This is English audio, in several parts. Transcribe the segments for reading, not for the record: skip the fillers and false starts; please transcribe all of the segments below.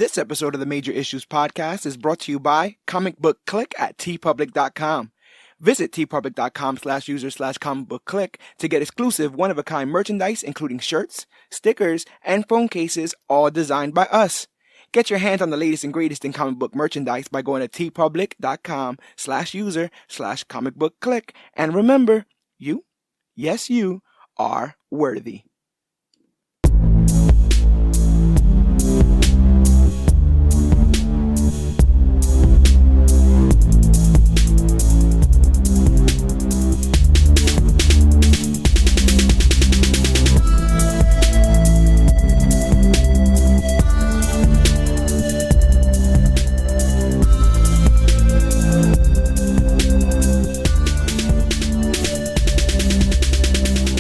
This episode of the Major Issues Podcast is brought to you by ComicBook Clique at tpublic.com. Visit tpublic.com/user/comicbookclick to get exclusive one-of-a-kind merchandise, including shirts, stickers, and phone cases, all designed by us. Get your hands on the latest and greatest in comic book merchandise by going to tpublic.com/user/comicbookclick. And remember, you, yes you, are worthy.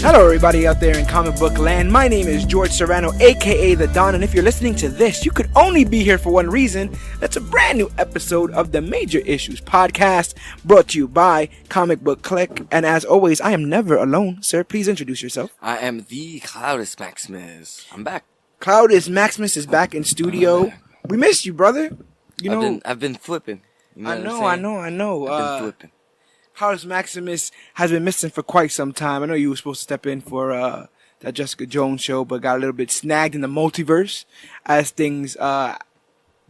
Hello everybody out there in comic book land. My name is George Serrano, aka The Don, and if you're listening to this, you could only be here for one reason. That's a brand new episode of the Major Issues Podcast, brought to you by Comic Book Clique. And as always, I am never alone. Sir, please introduce yourself. I am the Cloudus Maximus. I'm back. Cloudus Maximus is back in studio. We missed you, brother. I've been flipping. You know I know. I've been flipping. Cloudus Maximus has been missing for quite some time. I know you were supposed to step in for that Jessica Jones show, but got a little bit snagged in the multiverse, as things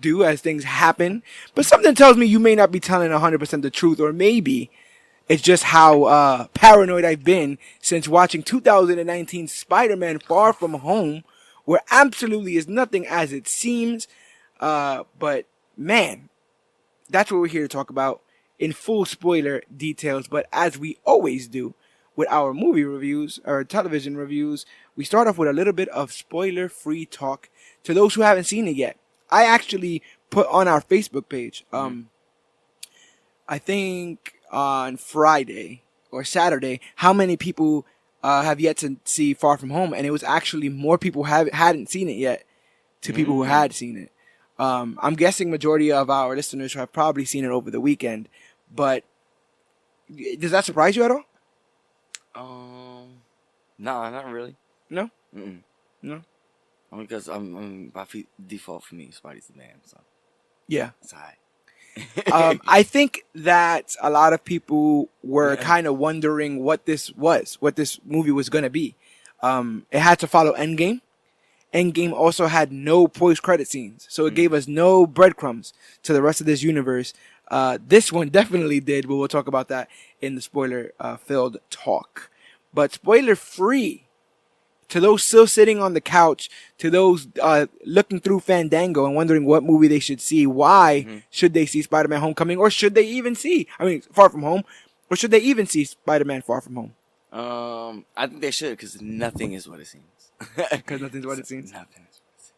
do, as things happen. But something tells me you may not be telling 100% the truth, or maybe it's just how paranoid I've been since watching 2019 Spider-Man Far From Home, where absolutely is nothing as it seems. But man, that's what we're here to talk about in full spoiler details. But as we always do with our movie reviews or television reviews, we start off with a little bit of spoiler-free talk to those who haven't seen it yet. I actually put on our Facebook page, I think on Friday or Saturday, how many people have yet to see Far From Home, and it was actually more people hadn't seen it yet to people who had seen it. I'm guessing majority of our listeners have probably seen it over the weekend. But does that surprise you at all? No, not really. No? No. Only because I'm by default for me, Spidey's the man. So yeah, it's alright. I think that a lot of people were kind of wondering what this movie was gonna be. It had to follow Endgame. Endgame also had no post-credit scenes, so it gave us no breadcrumbs to the rest of this universe. This one definitely did, but we'll talk about that in the spoiler-filled talk. But spoiler-free, to those still sitting on the couch, to those looking through Fandango and wondering what movie they should see, why should they see Spider-Man Homecoming, or should they even see, Far From Home, or should they even see Spider-Man Far From Home? I think they should, because nothing is what it seems. Because nothing's what it seems? Nothing is what it seems.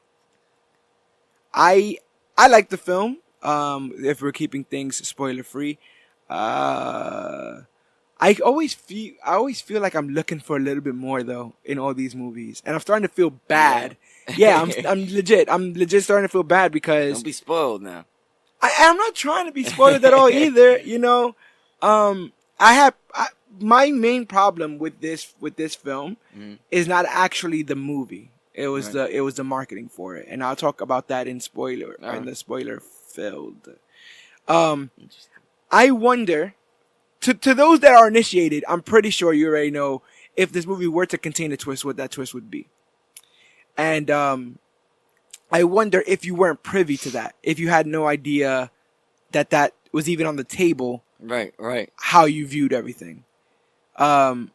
I like the film. If we're keeping things spoiler free, I always feel like I'm looking for a little bit more though in all these movies, and I'm starting to feel bad. Yeah, I'm legit starting to feel bad because don't be spoiled now. I'm not trying to be spoiled at all either. You know, my main problem with this film is not actually the movie. It was the marketing for it, and I'll talk about that in the spoiler filled. I wonder, to those that are initiated, I'm pretty sure you already know if this movie were to contain a twist, what that twist would be. And I wonder if you weren't privy to that, if you had no idea that was even on the table, right, how you viewed everything.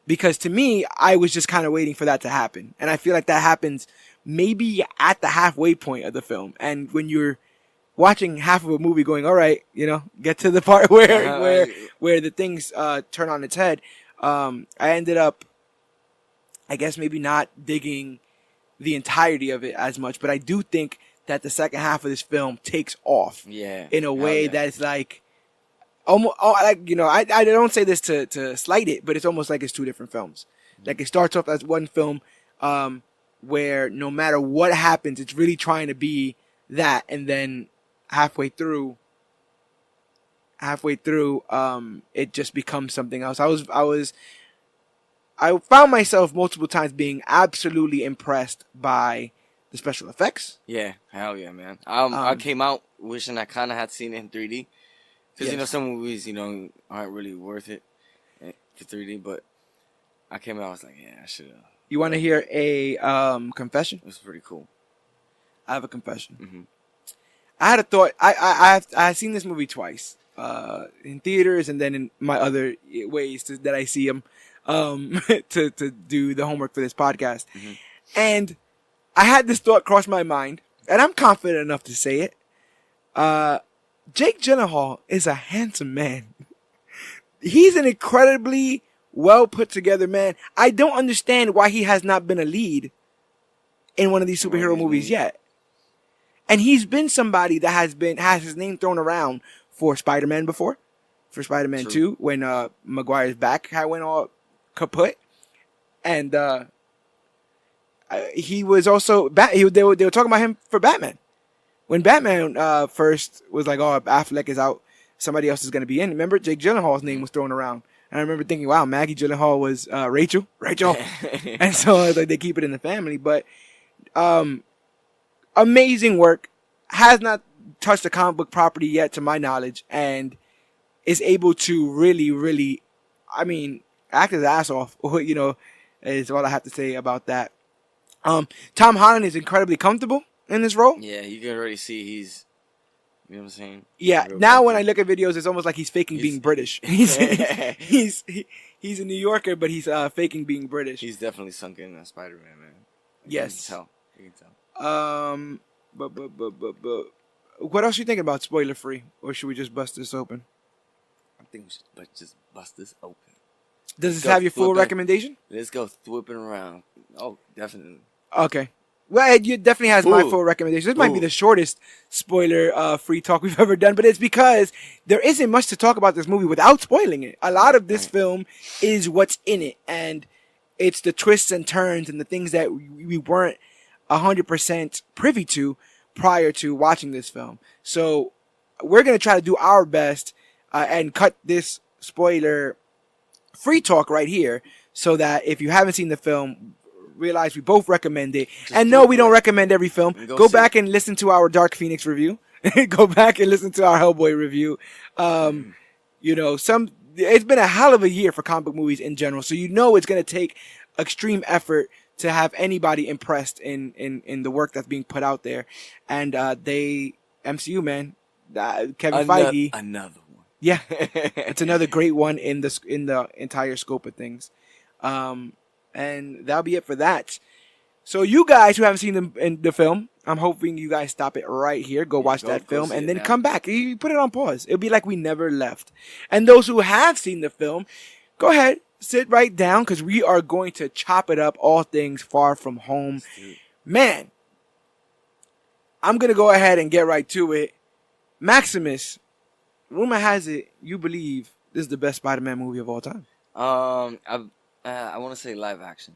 Because to me, I was just kind of waiting for that to happen, and I feel like that happens maybe at the halfway point of the film, and when you're watching half of a movie going, all right, get to the part where the things turn on its head. I ended up, I guess, maybe not digging the entirety of it as much, but I do think that the second half of this film takes off in a way that's like, almost, I don't say this to slight it, but it's almost like it's two different films. Like it starts off as one film where no matter what happens, it's really trying to be that, and then halfway through, it just becomes something else. I found myself multiple times being absolutely impressed by the special effects. Yeah, hell yeah, man. I came out wishing I kind of had seen it in 3D. Because, Yes. some movies, aren't really worth it for 3D. But I came out, I was like, yeah, I should have. You want to hear a confession? It was pretty cool. I have a confession. Mm-hmm. I had a thought. I've seen this movie twice, in theaters and then in my other ways that I see them, to do the homework for this podcast. Mm-hmm. And I had this thought cross my mind, and I'm confident enough to say it. Jake Gyllenhaal is a handsome man. He's an incredibly well put together man. I don't understand why he has not been a lead in one of these superhero movies yet. And he's been somebody that has his name thrown around for Spider-Man before, for Spider-Man 2, when Maguire's back had went all kaput, and he was also they were talking about him for Batman. When Batman first was like, "Oh, Affleck is out, somebody else is going to be in." Remember, Jake Gyllenhaal's name was thrown around, and I remember thinking, "Wow, Maggie Gyllenhaal was Rachel," and so like they keep it in the family, but. Amazing work, has not touched a comic book property yet to my knowledge, and is able to really, really, act his ass off, is all I have to say about that. Tom Holland is incredibly comfortable in this role. Yeah, you can already see he's, you know what I'm saying? Yeah, now when I look at videos, it's almost like he's faking being British. He's a New Yorker, but he's faking being British. He's definitely sunk in as Spider-Man, man. Yes. You can tell. But what else you thinking about spoiler free, or should we just bust this open? I think we should just bust this open. Does this have your full recommendation? Let's go whipping around. Oh, definitely. Okay. Well, it definitely has my full recommendation. This might be the shortest spoiler free talk we've ever done, but it's because there isn't much to talk about this movie without spoiling it. A lot of this film is what's in it, and it's the twists and turns and the things that we weren't 100% privy to prior to watching this film. So we're going to try to do our best and cut this spoiler free talk right here so that if you haven't seen the film, realize we both recommend it. And no, we don't recommend every film. Go back and listen to our Dark Phoenix review. Go back and listen to our Hellboy review. It's been a hell of a year for comic book movies in general. So it's going to take extreme effort to have anybody impressed in the work that's being put out there. And MCU, man, Kevin Feige. Another one. Yeah, it's another great one in the entire scope of things. And that'll be it for that. So you guys who haven't seen the film, I'm hoping you guys stop it right here. Go watch that film and then come back. You put it on pause. It'll be like we never left. And those who have seen the film, go ahead. Sit right down because we are going to chop it up, all things Far From Home. Man, I'm going to go ahead and get right to it. Maximus, rumor has it you believe this is the best Spider-Man movie of all time. I want to say live action.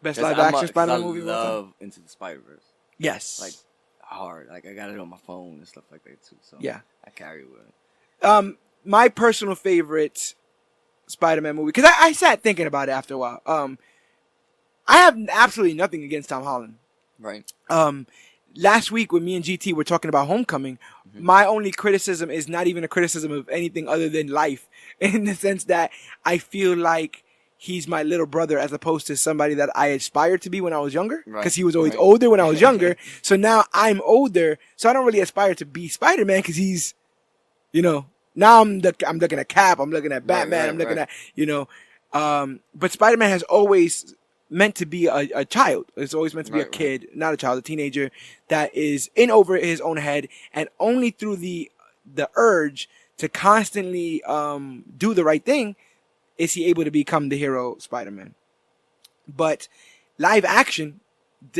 Best live action Spider-Man movie of all time? I love Into the Spider-Verse. Yes. Like, hard. Like, I got it on my phone and stuff like that, too. So yeah. I carry it with it. My personal favorite Spider-Man movie, because I sat thinking about it after a while. I have absolutely nothing against Tom Holland. Right. Last week when me and GT were talking about Homecoming, my only criticism is not even a criticism of anything other than life, in the sense that I feel like he's my little brother as opposed to somebody that I aspired to be when I was younger, because he was always older when I was younger. So now I'm older, so I don't really aspire to be Spider-Man because he's, now I'm looking at Cap, I'm looking at Batman, I'm looking at, but Spider-Man has always meant to be a child. It's always meant to be a kid, not a child, a teenager that is in over his own head, and only through the urge to constantly do the right thing is he able to become the hero Spider-Man. But live action,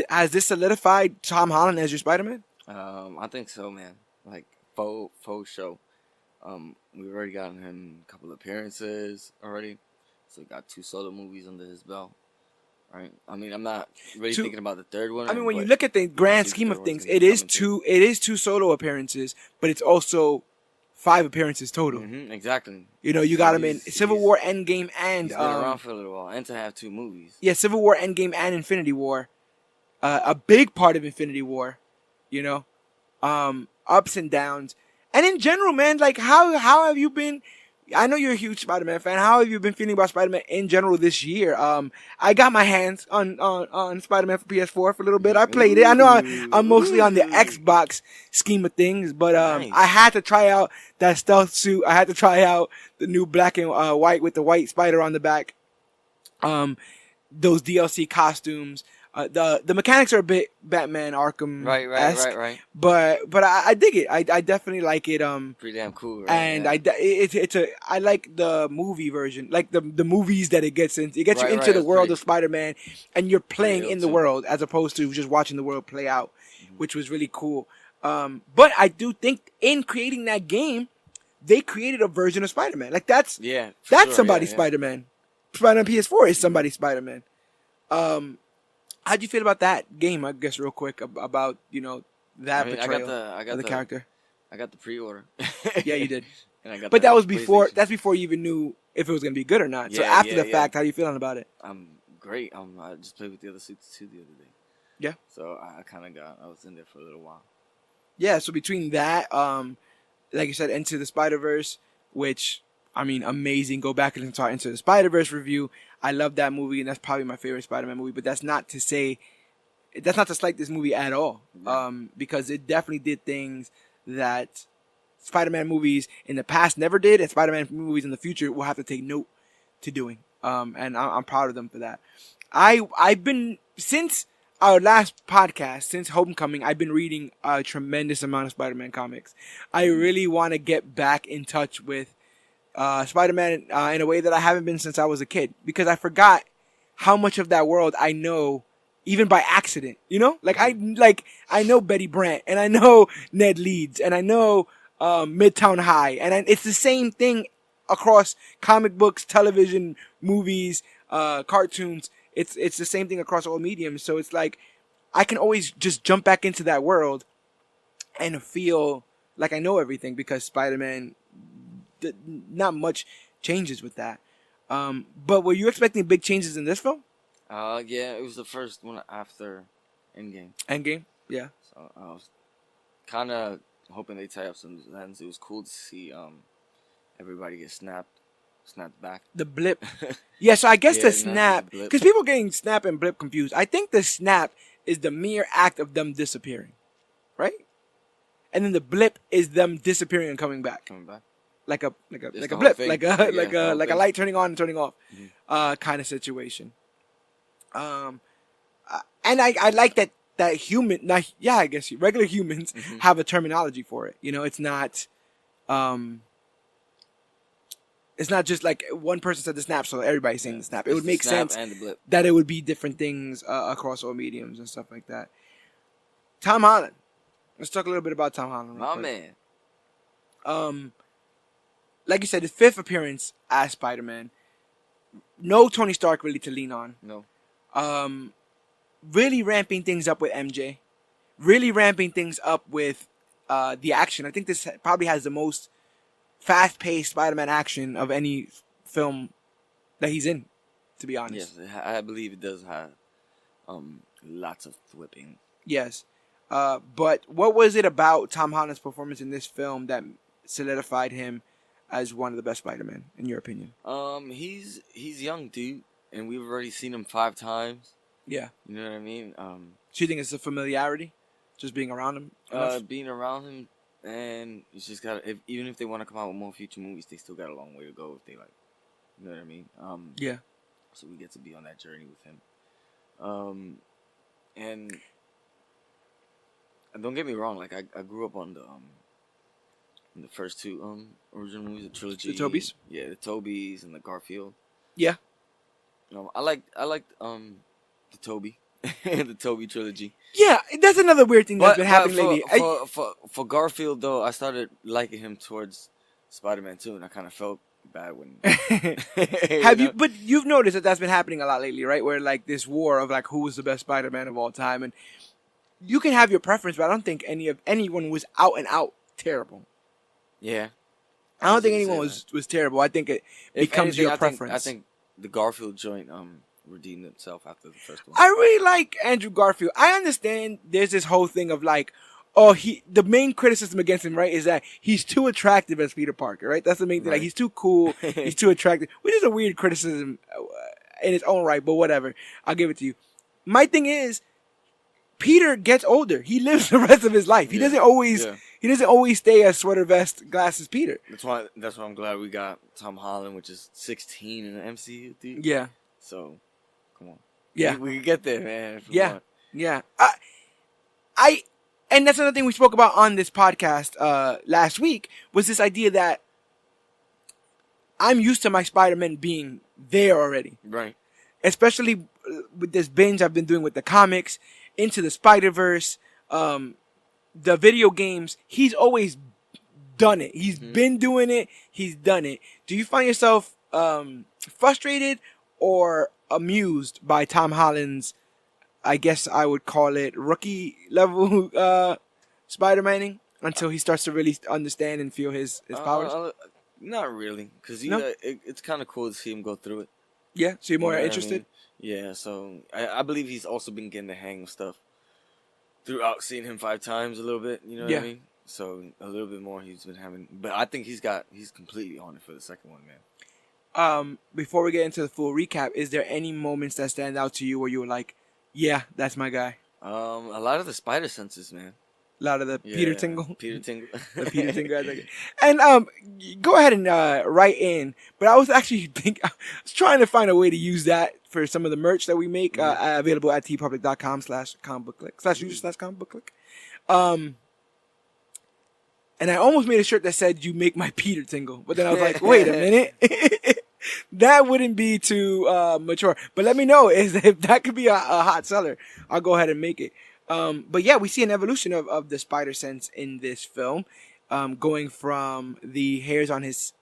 has this solidified Tom Holland as your Spider-Man? I think so, man. Like faux show. We've already gotten him a couple appearances already, so we got 2 solo movies under his belt. Right. I mean, I'm not really thinking about the third one. I mean, when you look at the grand scheme of things, it is two solo appearances, but it's also 5 appearances total. Mm-hmm, exactly. You got him in Civil War, Endgame, and he's been around for a little while, and to have 2 movies. Yeah, Civil War, Endgame, and Infinity War. a big part of Infinity War. You know, ups and downs, and in general, man. Like, how have you been? I know you're a huge Spider-Man fan. How have you been feeling about Spider-Man in general this year? I got my hands on Spider-Man for PS4 for a little bit. I played it. I know I'm mostly on the Xbox scheme of things, but Nice. I had to try out that stealth suit. I had to try out the new black and white with the white spider on the back. Those DLC costumes. The mechanics are a bit Batman Arkham-esque. Right. But I dig it. I definitely like it. Pretty damn cool, right? And I like the movie version, like the movies that it gets into. It gets you into the world of Spider-Man, and you're playing in the world as opposed to just watching the world play out, which was really cool. But I do think in creating that game, they created a version of Spider-Man. Like that's somebody's Spider-Man. Spider-Man PS4 is somebody's Spider-Man. How'd you feel about that game? I guess real quick about that portrayal of the character. I got the pre-order. Yeah, you did. And I got but that was before. That's before you even knew if it was gonna be good or not. Yeah, so after the fact, how are you feeling about it? I'm great. I just played with the other suits too the other day. Yeah. So I was in there for a little while. Yeah. So between that, like you said, Into the Spider-Verse, which I mean, amazing. Go back and listen to our Into the Spider-Verse review. I love that movie, and that's probably my favorite Spider-Man movie. But that's not to slight this movie at all, because it definitely did things that Spider-Man movies in the past never did, and Spider-Man movies in the future will have to take note to doing. And I'm proud of them for that. I've been, since our last podcast, since Homecoming, I've been reading a tremendous amount of Spider-Man comics. I really want to get back in touch with Spider-Man in a way that I haven't been since I was a kid, because I forgot how much of that world I know, even by accident. I know Betty Brant, and I know Ned Leeds, and I know Midtown High, and it's the same thing across comic books, television, movies, cartoons. It's the same thing across all mediums. So it's like I can always just jump back into that world and feel like I know everything, because Spider-Man, not much changes with that. But were you expecting big changes in this film? Yeah, it was the first one after Endgame. Endgame, yeah. So I was kind of hoping they tie up some ends. It was cool to see everybody get snapped back. The blip. Yeah, so I guess Yeah, the not snap, the blip. because people getting snap and blip confused. I think the snap is the mere act of them disappearing, right? And then the blip is them disappearing and coming back. Like a the blip, whole like thing. a light turning on and turning off, Mm-hmm. kind of situation. And I like that human. I guess regular humans have a terminology for it. It's not. It's not just like one person said the snap, so everybody's saying the snap. It would make sense that it would be different things across all mediums and stuff like that. Tom Holland. Let's talk a little bit about Tom Holland. My man. Like you said, his 5th appearance as Spider-Man. No Tony Stark really to lean on. No. Really ramping things up with MJ. Really ramping things up with the action. I think this probably has the most fast-paced Spider-Man action of any film that he's in, to be honest. Yes, I believe it does have lots of whipping. Yes. But what was it about Tom Holland's performance in this film that solidified him as one of the best Spider-Man, in your opinion? He's young, dude, and we've already seen him 5 times. Yeah. You know what I mean? So you think it's a familiarity? Just being around him? Being around him, and it's just even if they want to come out with more future movies, they still got a long way to go if they like. You know what I mean? Yeah. So we get to be on that journey with him. And don't get me wrong, like I grew up on the first 2 original movies, the trilogy. The Tobies? Yeah, the Tobies and the Garfield. Yeah. I liked the Toby, the Toby trilogy. Yeah, that's another weird thing that's been happening lately. For Garfield though, I started liking him towards Spider-Man too, and I kind of felt bad when. But you've noticed that that's been happening a lot lately, right? Where like this war of like who was the best Spider-Man of all time, and you can have your preference, but I don't think anyone was out and out terrible. Yeah. I don't think anyone was terrible. I think it becomes your preference. I think the Garfield joint redeemed himself after the first one. I really like Andrew Garfield. I understand there's this whole thing of like, the main criticism against him, right, is that he's too attractive as Peter Parker, right? That's the main thing. Like, he's too cool, he's too attractive, which is a weird criticism in its own right, but whatever. I'll give it to you. My thing is, Peter gets older. He lives the rest of his life. He doesn't always stay a sweater vest, glasses Peter. That's why I'm glad we got Tom Holland, which is 16 in the MCU, dude. Yeah. So, come on. Yeah. We can get there, man. Yeah. Yeah. And that's another thing we spoke about on this podcast last week, was this idea that I'm used to my Spider-Man being there already. Right. Especially with this binge I've been doing with the comics, Into the Spider-Verse, the video games. He's always done it. He's been doing it. He's done it. Do you find yourself frustrated or amused by Tom Holland's, I guess I would call it, rookie level Spider-Maning until he starts to really understand and feel his powers? Not really, because it's kind of cool to see him go through it. Yeah, so you're more interested? Yeah, so I believe he's also been getting the hang of stuff throughout seeing him 5 times a little bit, you know what I mean? So a little bit more he's been having, but I think he's completely on it for the second one, man. Before we get into the full recap, is there any moments that stand out to you where you were like, yeah, that's my guy? A lot of the spider senses, man. A lot of the Peter Tingle. Peter Tingle. The Peter Tingle. I think. And go ahead and write in. But I was actually trying to find a way to use that for some of the merch that we make available at tpublic.com/comicbookclick. And I almost made a shirt that said, "You make my Peter tingle," but then I was like, "Wait a minute, that wouldn't be too mature." But let me know if that could be a hot seller. I'll go ahead and make it. But yeah, we see an evolution of the spider sense in this film, going from the hairs on his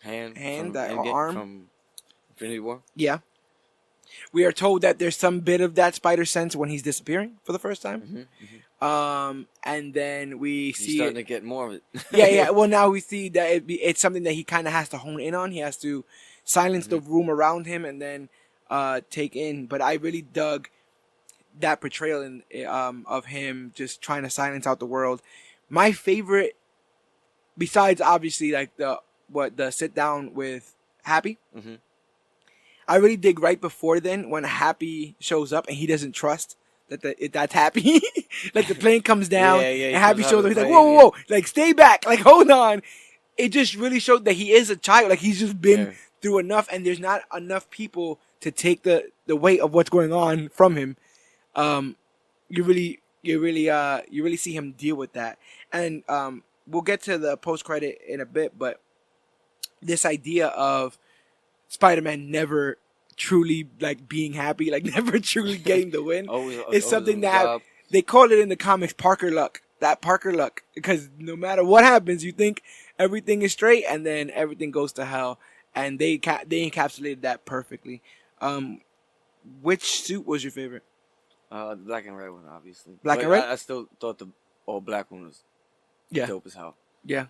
hand, that arm from Infinity War. Yeah, we are told that there's some bit of that spider sense when he's disappearing for the first time. And then we see starting to get more of it. yeah. Well, now we see that it's something that he kind of has to hone in on. He has to silence the room around him and then take in. But I really dug that portrayal of him just trying to silence out the world. My favorite, besides obviously like the sit down with Happy. I really dig right before then when Happy shows up and he doesn't trust that's Happy. Like the plane comes down and Happy shows up. He's like, whoa, like stay back, like hold on. It just really showed that he is a child. Like he's just been through enough, and there's not enough people to take the weight of what's going on from him. You really see him deal with that, and we'll get to the post credit in a bit. But this idea of Spider-Man never truly like being happy, like never truly getting the win, is something that they call it in the comics Parker luck. That Parker luck, because no matter what happens, you think everything is straight, and then everything goes to hell. And they encapsulated that perfectly. Which suit was your favorite? The black and red one, obviously. Black and red? I still thought the all black one was dope as hell. Yeah.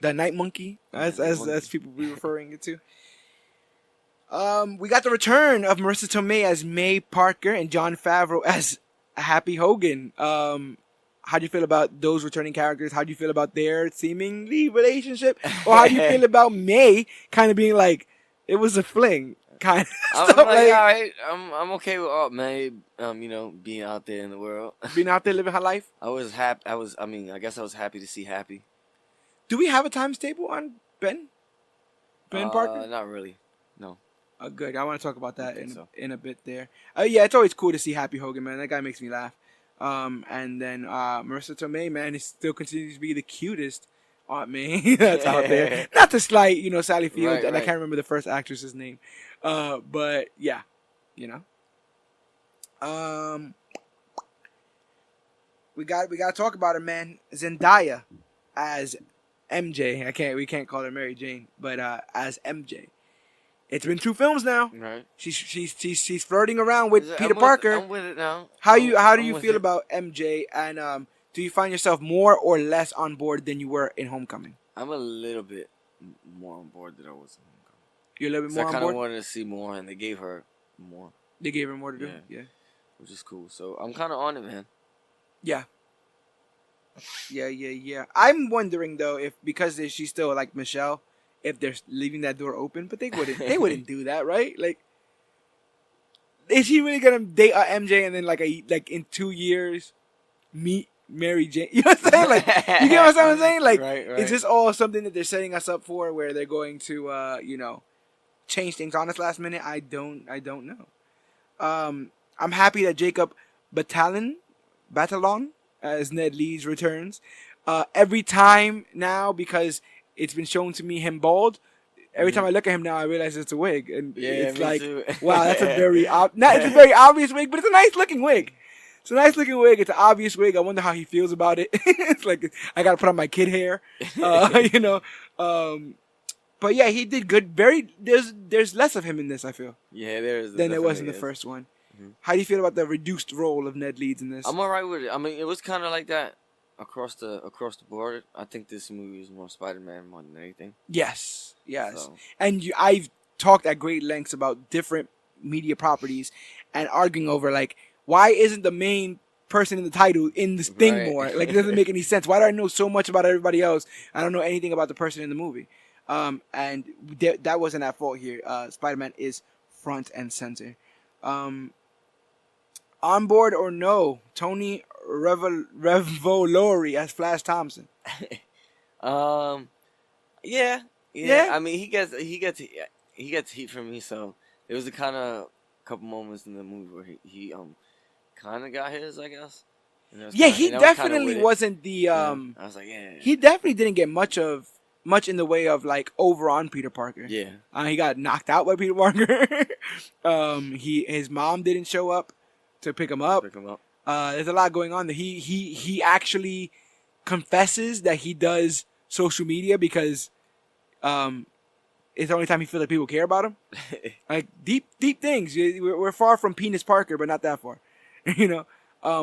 The Night Monkey, as people be referring it to. We got the return of Marissa Tomei as May Parker and Jon Favreau as Happy Hogan. How do you feel about those returning characters? How do you feel about their seemingly relationship? Or how do you feel about May kind of being like, it was a fling? Kind of I'm like, all right, I'm okay with May, being out there in the world. Being out there living her life? I was happy. I guess I was happy to see Happy. Do we have a times table on Ben? Ben Parker? Not really. No. Good. I want to talk about that in a bit there. Yeah, it's always cool to see Happy Hogan, man. That guy makes me laugh. And then Marissa Tomei, man, he still continues to be the cutest Aunt May that's out there. Not to slight, Sally Field, and I can't remember the first actress's name. But yeah, we got to talk about her, man. Zendaya as MJ. We can't call her Mary Jane, but as MJ. It's been 2 films now. Right. She's flirting around with Peter Parker. I'm with it now. How do you feel about MJ? And do you find yourself more or less on board than you were in Homecoming? I'm a little bit more on board than I was in Homecoming. You're a little bit more on board? I kind of wanted to see more, and they gave her more. They gave her more to do. Yeah. Yeah. Which is cool. So I'm kind of on it, man. Yeah. Yeah. I'm wondering though if because she's still like Michelle, if they're leaving that door open, but they wouldn't. They wouldn't do that, right? Like, is he really gonna date MJ and then like in 2 years meet Mary Jane? You know what I'm saying? Like, you get what I'm saying? Like, right. is this all something that they're setting us up for, where they're going to change things on us last minute? I don't know. I'm happy that Jacob Batalon as Ned Leeds returns. Every time now, because it's been shown to me him bald. Every time I look at him now, I realize it's a wig, and it's like, too. wow, that's a very it's a very obvious wig, but it's a nice looking wig. It's a nice looking wig. It's an obvious wig. I wonder how he feels about it. It's like I gotta put on my kid hair, you know. But yeah, he did good. There's less of him in this, I feel. Yeah, there than there was in the first one. Mm-hmm. How do you feel about the reduced role of Ned Leeds in this? I'm alright with it. I mean, it was kind of like that across the board. I think this movie is more Spider-Man more than anything. Yes. So. And I've talked at great lengths about different media properties and arguing over like, why isn't the main person in the title in this thing more? Like, it doesn't make any sense. Why do I know so much about everybody else? I don't know anything about the person in the movie. And that wasn't at fault here. Spider-Man is front and center. On board or no, Tony Revolori as Flash Thompson. Yeah. I mean, he gets heat from me. So there was a kind of couple moments in the movie where he kind of got his, I guess. Yeah, he definitely wasn't the I was like, yeah. He definitely didn't get much in the way of like over on Peter Parker. Yeah. He got knocked out by Peter Parker. His mom didn't show up to pick him up. There's a lot going on there. He actually confesses that he does social media because it's the only time he feels like people care about him. Like deep things. We're far from Penis Parker, but not that far. You know.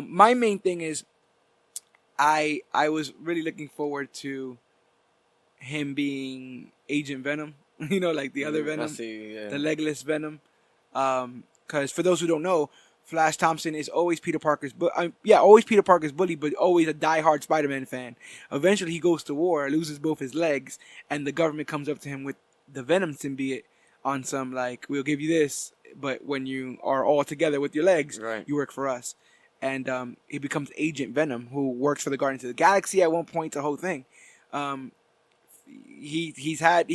My main thing is I was really looking forward to him being Agent Venom. You know, like the other Venom. The legless Venom. Because for those who don't know, Flash Thompson is always Peter Parker's bully, but always a diehard Spider-Man fan. Eventually, he goes to war, loses both his legs, and the government comes up to him with the Venom symbiote on some like, we'll give you this, but when you are all together with your legs, you work for us. And he becomes Agent Venom, who works for the Guardians of the Galaxy at one point. The whole thing. He has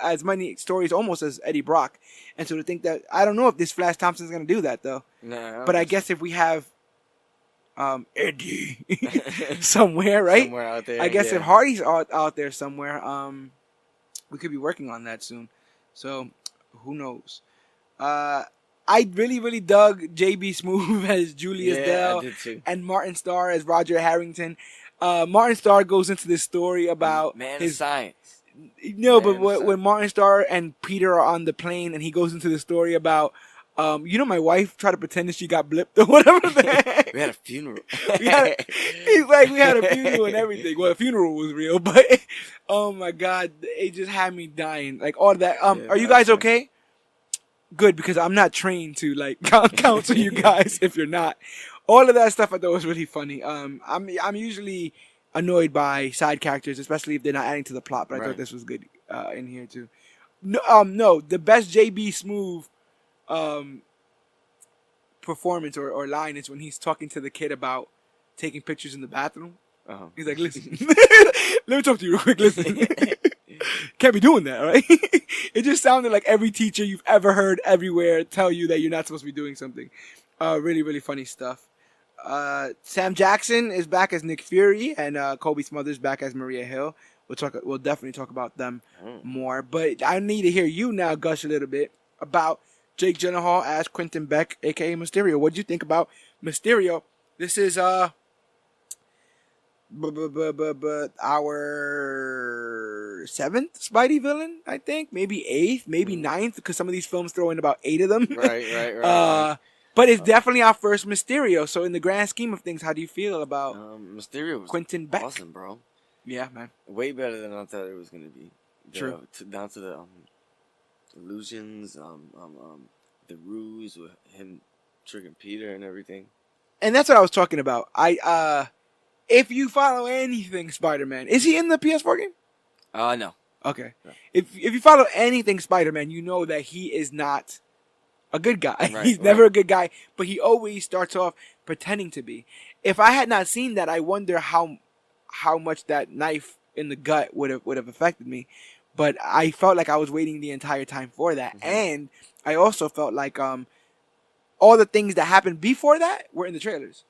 as many stories almost as Eddie Brock, and so to think that, I don't know if this Flash Thompson is going to do that though. But I guess if we have Eddie somewhere, right? Somewhere out there. I guess if Hardy's out there somewhere, we could be working on that soon. So who knows? I really dug JB Smoove as Julius Dell and Martin Starr as Roger Harrington. Martin Starr goes into this story about his science. No, but when Martin Starr and Peter are on the plane, and he goes into the story about, my wife tried to pretend that she got blipped or whatever. We had a funeral. He's like, we had a funeral and everything. Well, the funeral was real, but oh my God, it just had me dying. Like all of that. Are you guys okay? Good, because I'm not trained to like counsel you guys if you're not. All of that stuff I thought was really funny. I'm usually annoyed by side characters, especially if they're not adding to the plot. But I thought this was good in here too. No, the best JB Smoove performance or line is when he's talking to the kid about taking pictures in the bathroom. He's like, listen, let me talk to you real quick. Listen, can't be doing that, right? It just sounded like every teacher you've ever heard everywhere tell you that you're not supposed to be doing something. Really funny stuff. Sam Jackson is back as Nick Fury, and Kobe Smothers back as Maria Hill. We'll definitely talk about them more. But I need to hear you now gush a little bit about Jake Gyllenhaal as Quentin Beck, aka Mysterio. What do you think about Mysterio? This is our 7th Spidey villain, I think. Maybe 8th, maybe 9th, because some of these films throw in about 8 of them. Right. But it's definitely our first Mysterio. So in the grand scheme of things, how do you feel about Mysterio was Quentin Beck? Awesome, bro. Yeah, man. Way better than I thought it was going to be. True. Down to the illusions, the ruse with him tricking Peter and everything. And that's what I was talking about. If you follow anything Spider-Man, is he in the PS4 game? No. Okay. No. If you follow anything Spider-Man, you know that he is not a good guy. Right, He's never a good guy, but he always starts off pretending to be. If I had not seen that, I wonder how much that knife in the gut would have affected me. But I felt like I was waiting the entire time for that, and I also felt like all the things that happened before that were in the trailers.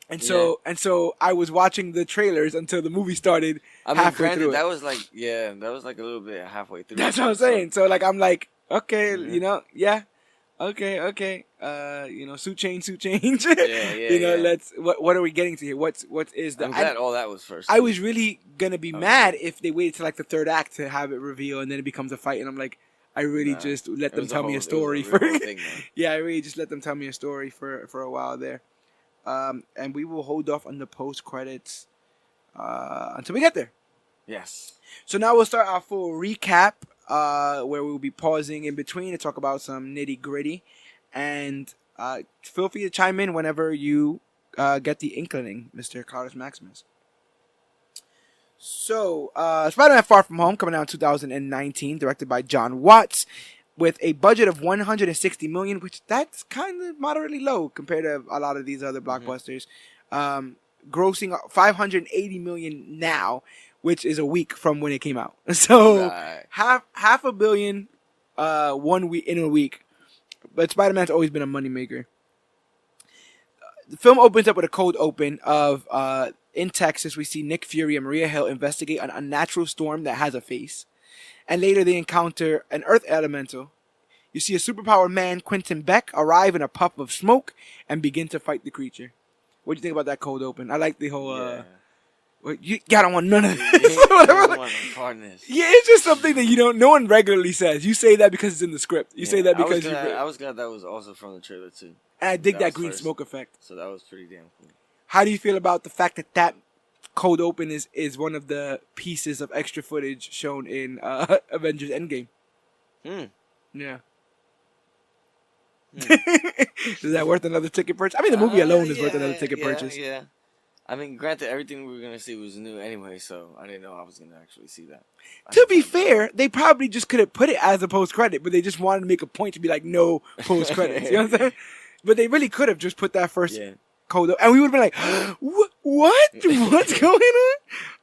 And so I was watching the trailers until the movie started. I mean, halfway granted, through that was like a little bit halfway through. That's what I'm saying. So like I'm like, okay, Mm-hmm. okay. Suit change. Yeah. Let's. What are we getting to here? What is the? I'm glad all that was first. I was really gonna be mad if they waited till like the third act to have it reveal and then it becomes a fight, and I'm like, I really just let them tell me a story for. Yeah, I really just let them tell me a story for a while there. And we will hold off on the post credits until we get there. Yes. So now we'll start our full recap, where we'll be pausing in between to talk about some nitty gritty, and feel free to chime in whenever you get the inkling, Mr. Claudius Maximus. So, Spider-Man: Far From Home coming out in 2019, directed by John Watts, with a budget of $160 million, which that's kind of moderately low compared to a lot of these other blockbusters. Grossing $580 million now, which is a week from when it came out. So half $500 million 1 week in a week. But Spider-Man's always been a moneymaker. The film opens up with a cold open of in Texas. We see Nick Fury and Maria Hill investigate an unnatural storm that has a face. And later they encounter an Earth elemental. You see a superpowered man, Quentin Beck, arrive in a puff of smoke and begin to fight the creature. What do you think about that cold open? I like the whole... I don't want none of this. Yeah, it's just something that no one regularly says. You say that because it's in the script. You say that because I was glad that was also from the trailer too. And I dig that green smoke effect. So that was pretty damn cool. How do you feel about the fact that cold open is one of the pieces of extra footage shown in Avengers Endgame? Yeah. Is that worth another ticket purchase? I mean, the movie alone is worth another ticket purchase. Yeah. I mean, granted, everything we were going to see was new anyway, so I didn't know I was going to actually see that. To be fair, they probably just could have put it as a post-credit, but they just wanted to make a point to be like, no post-credits. You know what I'm saying? But they really could have just put that first code up, and we would have been like, what? What's going on?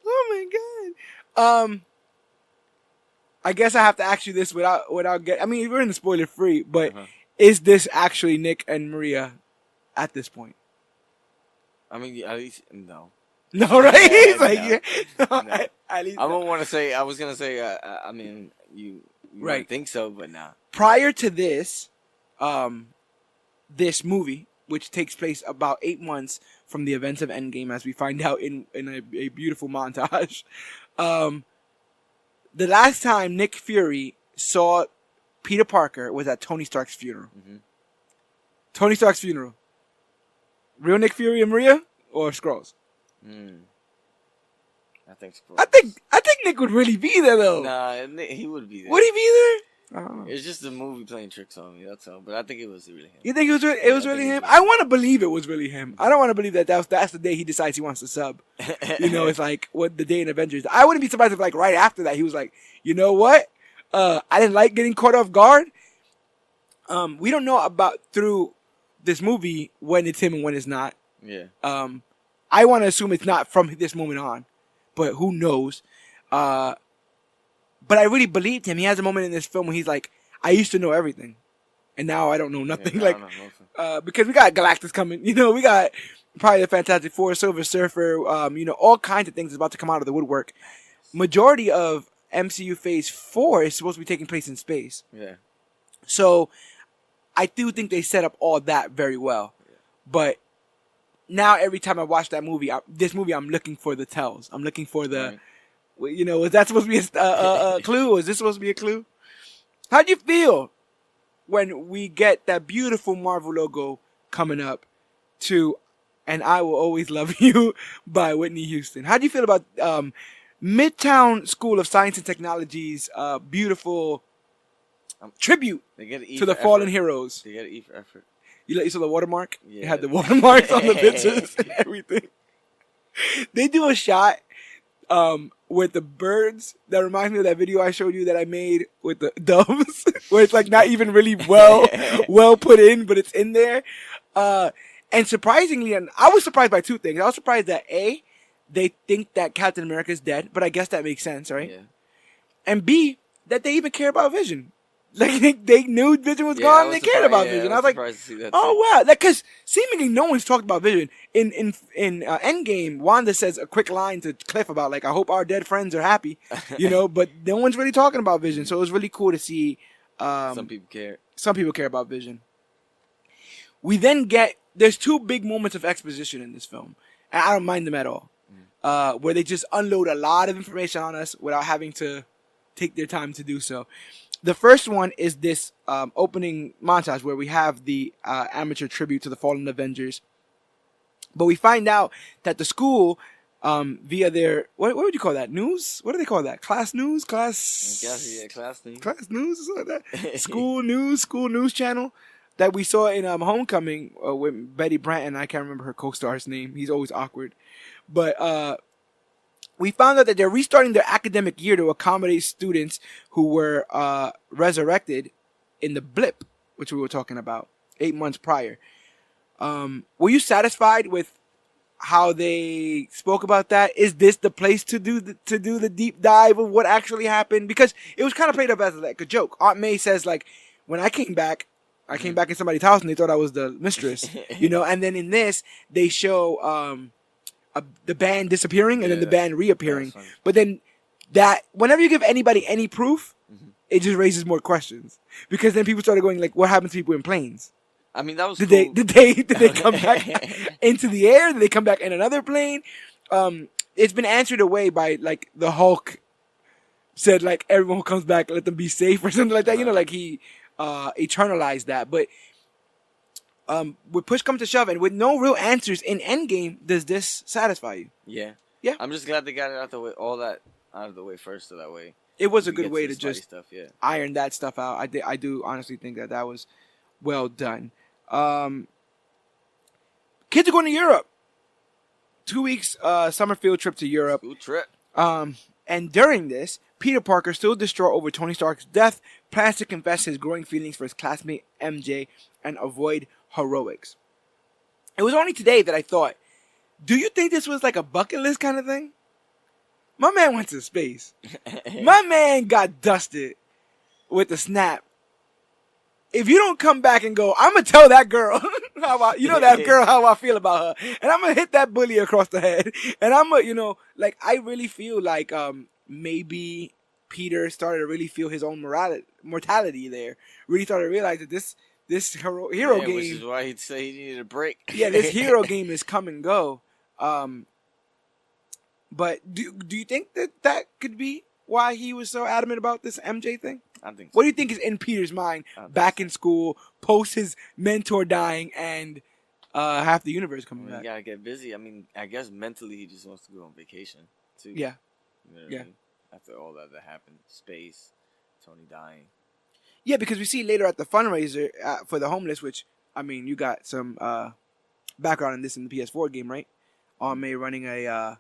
Oh, my God. I guess I have to ask you this without getting... I mean, we're in the spoiler-free, but is this actually Nick and Maria at this point? I mean, at least, no. No, right? He's like, no. At least I don't want to say, I was going to say, I mean, you might think so, but nah. Prior to this, this movie, which takes place about 8 months from the events of Endgame, as we find out in a beautiful montage, the last time Nick Fury saw Peter Parker was at Tony Stark's funeral. Tony Stark's funeral. Real Nick Fury and Maria or Skrulls? I think Skrulls. I think Nick would really be there though. Nah, he would be there. Would he be there? It's just the movie playing tricks on me. That's all. But I think it was really him. You think it was really him? I want to believe it was really him. I don't want to believe that's the day he decides he wants to sub. It's like the day in Avengers. I wouldn't be surprised if like right after that he was like, you know what? I didn't like getting caught off guard. We don't know about through this movie when it's him and when it's not. Yeah. I want to assume it's not from this moment on, but who knows? But I really believed him. He has a moment in this film where he's like, I used to know everything, and now I don't know nothing. Because we got Galactus coming. We got probably the Fantastic Four, Silver Surfer. All kinds of things about to come out of the woodwork. Majority of MCU Phase 4 is supposed to be taking place in space. Yeah. So I do think they set up all that very well. Yeah. But now every time I watch that movie, I'm looking for the tells. I'm looking for the, was that supposed to be a clue? Or is this supposed to be a clue? How do you feel when we get that beautiful Marvel logo coming up to And I Will Always Love You by Whitney Houston? How do you feel about Midtown School of Science and Technology's beautiful tribute They get to the fallen heroes. They get an E for effort. You saw the watermark? Yeah. It had the watermarks on the pictures and everything. They do a shot with the birds that reminds me of that video I showed you that I made with the doves, where it's like not even really well put in, but it's in there. And surprisingly, and I was surprised by two things. I was surprised that A, they think that Captain America is dead, but I guess that makes sense, right? Yeah. And B, that they even care about Vision. Like they knew Vision was gone, and they cared about Vision. I was like, oh wow, because seemingly no one's talked about Vision. In Endgame, Wanda says a quick line to Cliff about like, I hope our dead friends are happy, but no one's really talking about Vision. So it was really cool to see. Some people care. Some people care about Vision. We then there's two big moments of exposition in this film, and I don't mind them at all. Where they just unload a lot of information on us without having to take their time to do so. The first one is this opening montage where we have the amateur tribute to the fallen Avengers. But we find out that the school, via their, what would you call that? News? What do they call that? Class news? Class? I guess, yeah, class news. Class news or something like that? School news channel that we saw in Homecoming with Betty Brant, I can't remember her co-star's name. He's always awkward. But we found out that they're restarting their academic year to accommodate students who were resurrected in the blip, which we were talking about 8 months prior. Were you satisfied with how they spoke about that? Is this the place to do the deep dive of what actually happened? Because it was kind of played up as like a joke. Aunt May says like, when I came back in somebody's house and they thought I was the mistress, And then in this they show the band disappearing and then the band reappearing. But then that whenever you give anybody any proof, it just raises more questions, because then people started going like, what happened to people in planes? I mean, that was did cool. they come back into the air? Did they come back in another plane? It's been answered away by like the Hulk said like, everyone who comes back, let them be safe or something like that. Like he eternalized that. But with push come to shove and with no real answers in Endgame, does this satisfy you? Yeah. Yeah. I'm just glad they got it out the way, all that out of the way first, so that way. It was a good way to just stuff, iron that stuff out. I do honestly think that was well done. Kids are going to Europe. 2 weeks summer field trip to Europe. School trip. And during this, Peter Parker, still distraught over Tony Stark's death, plans to confess his growing feelings for his classmate MJ and avoid heroics. It was only today that I thought, do you think this was like a bucket list kind of thing? My man went to space. My man got dusted with a snap. If you don't come back and go, I'm going to tell that girl, that girl how I feel about her. And I'm going to hit that bully across the head. And I'm going to, I really feel like maybe Peter started to really feel his own mortality there. Really started to realize that this hero game. Which is why he'd say he needed a break. Yeah, this hero game is come and go. But do you think that could be why he was so adamant about this MJ thing? I think so. What do you think is in Peter's mind back in school, post his mentor dying and half the universe coming back? You gotta get busy. I mean, I guess mentally he just wants to go on vacation too. Yeah. You know what I mean? After all that happened, space, Tony dying. Yeah, because we see later at the fundraiser for the homeless, which, I mean, you got some background in this in the PS4 game, right? Aunt May running a,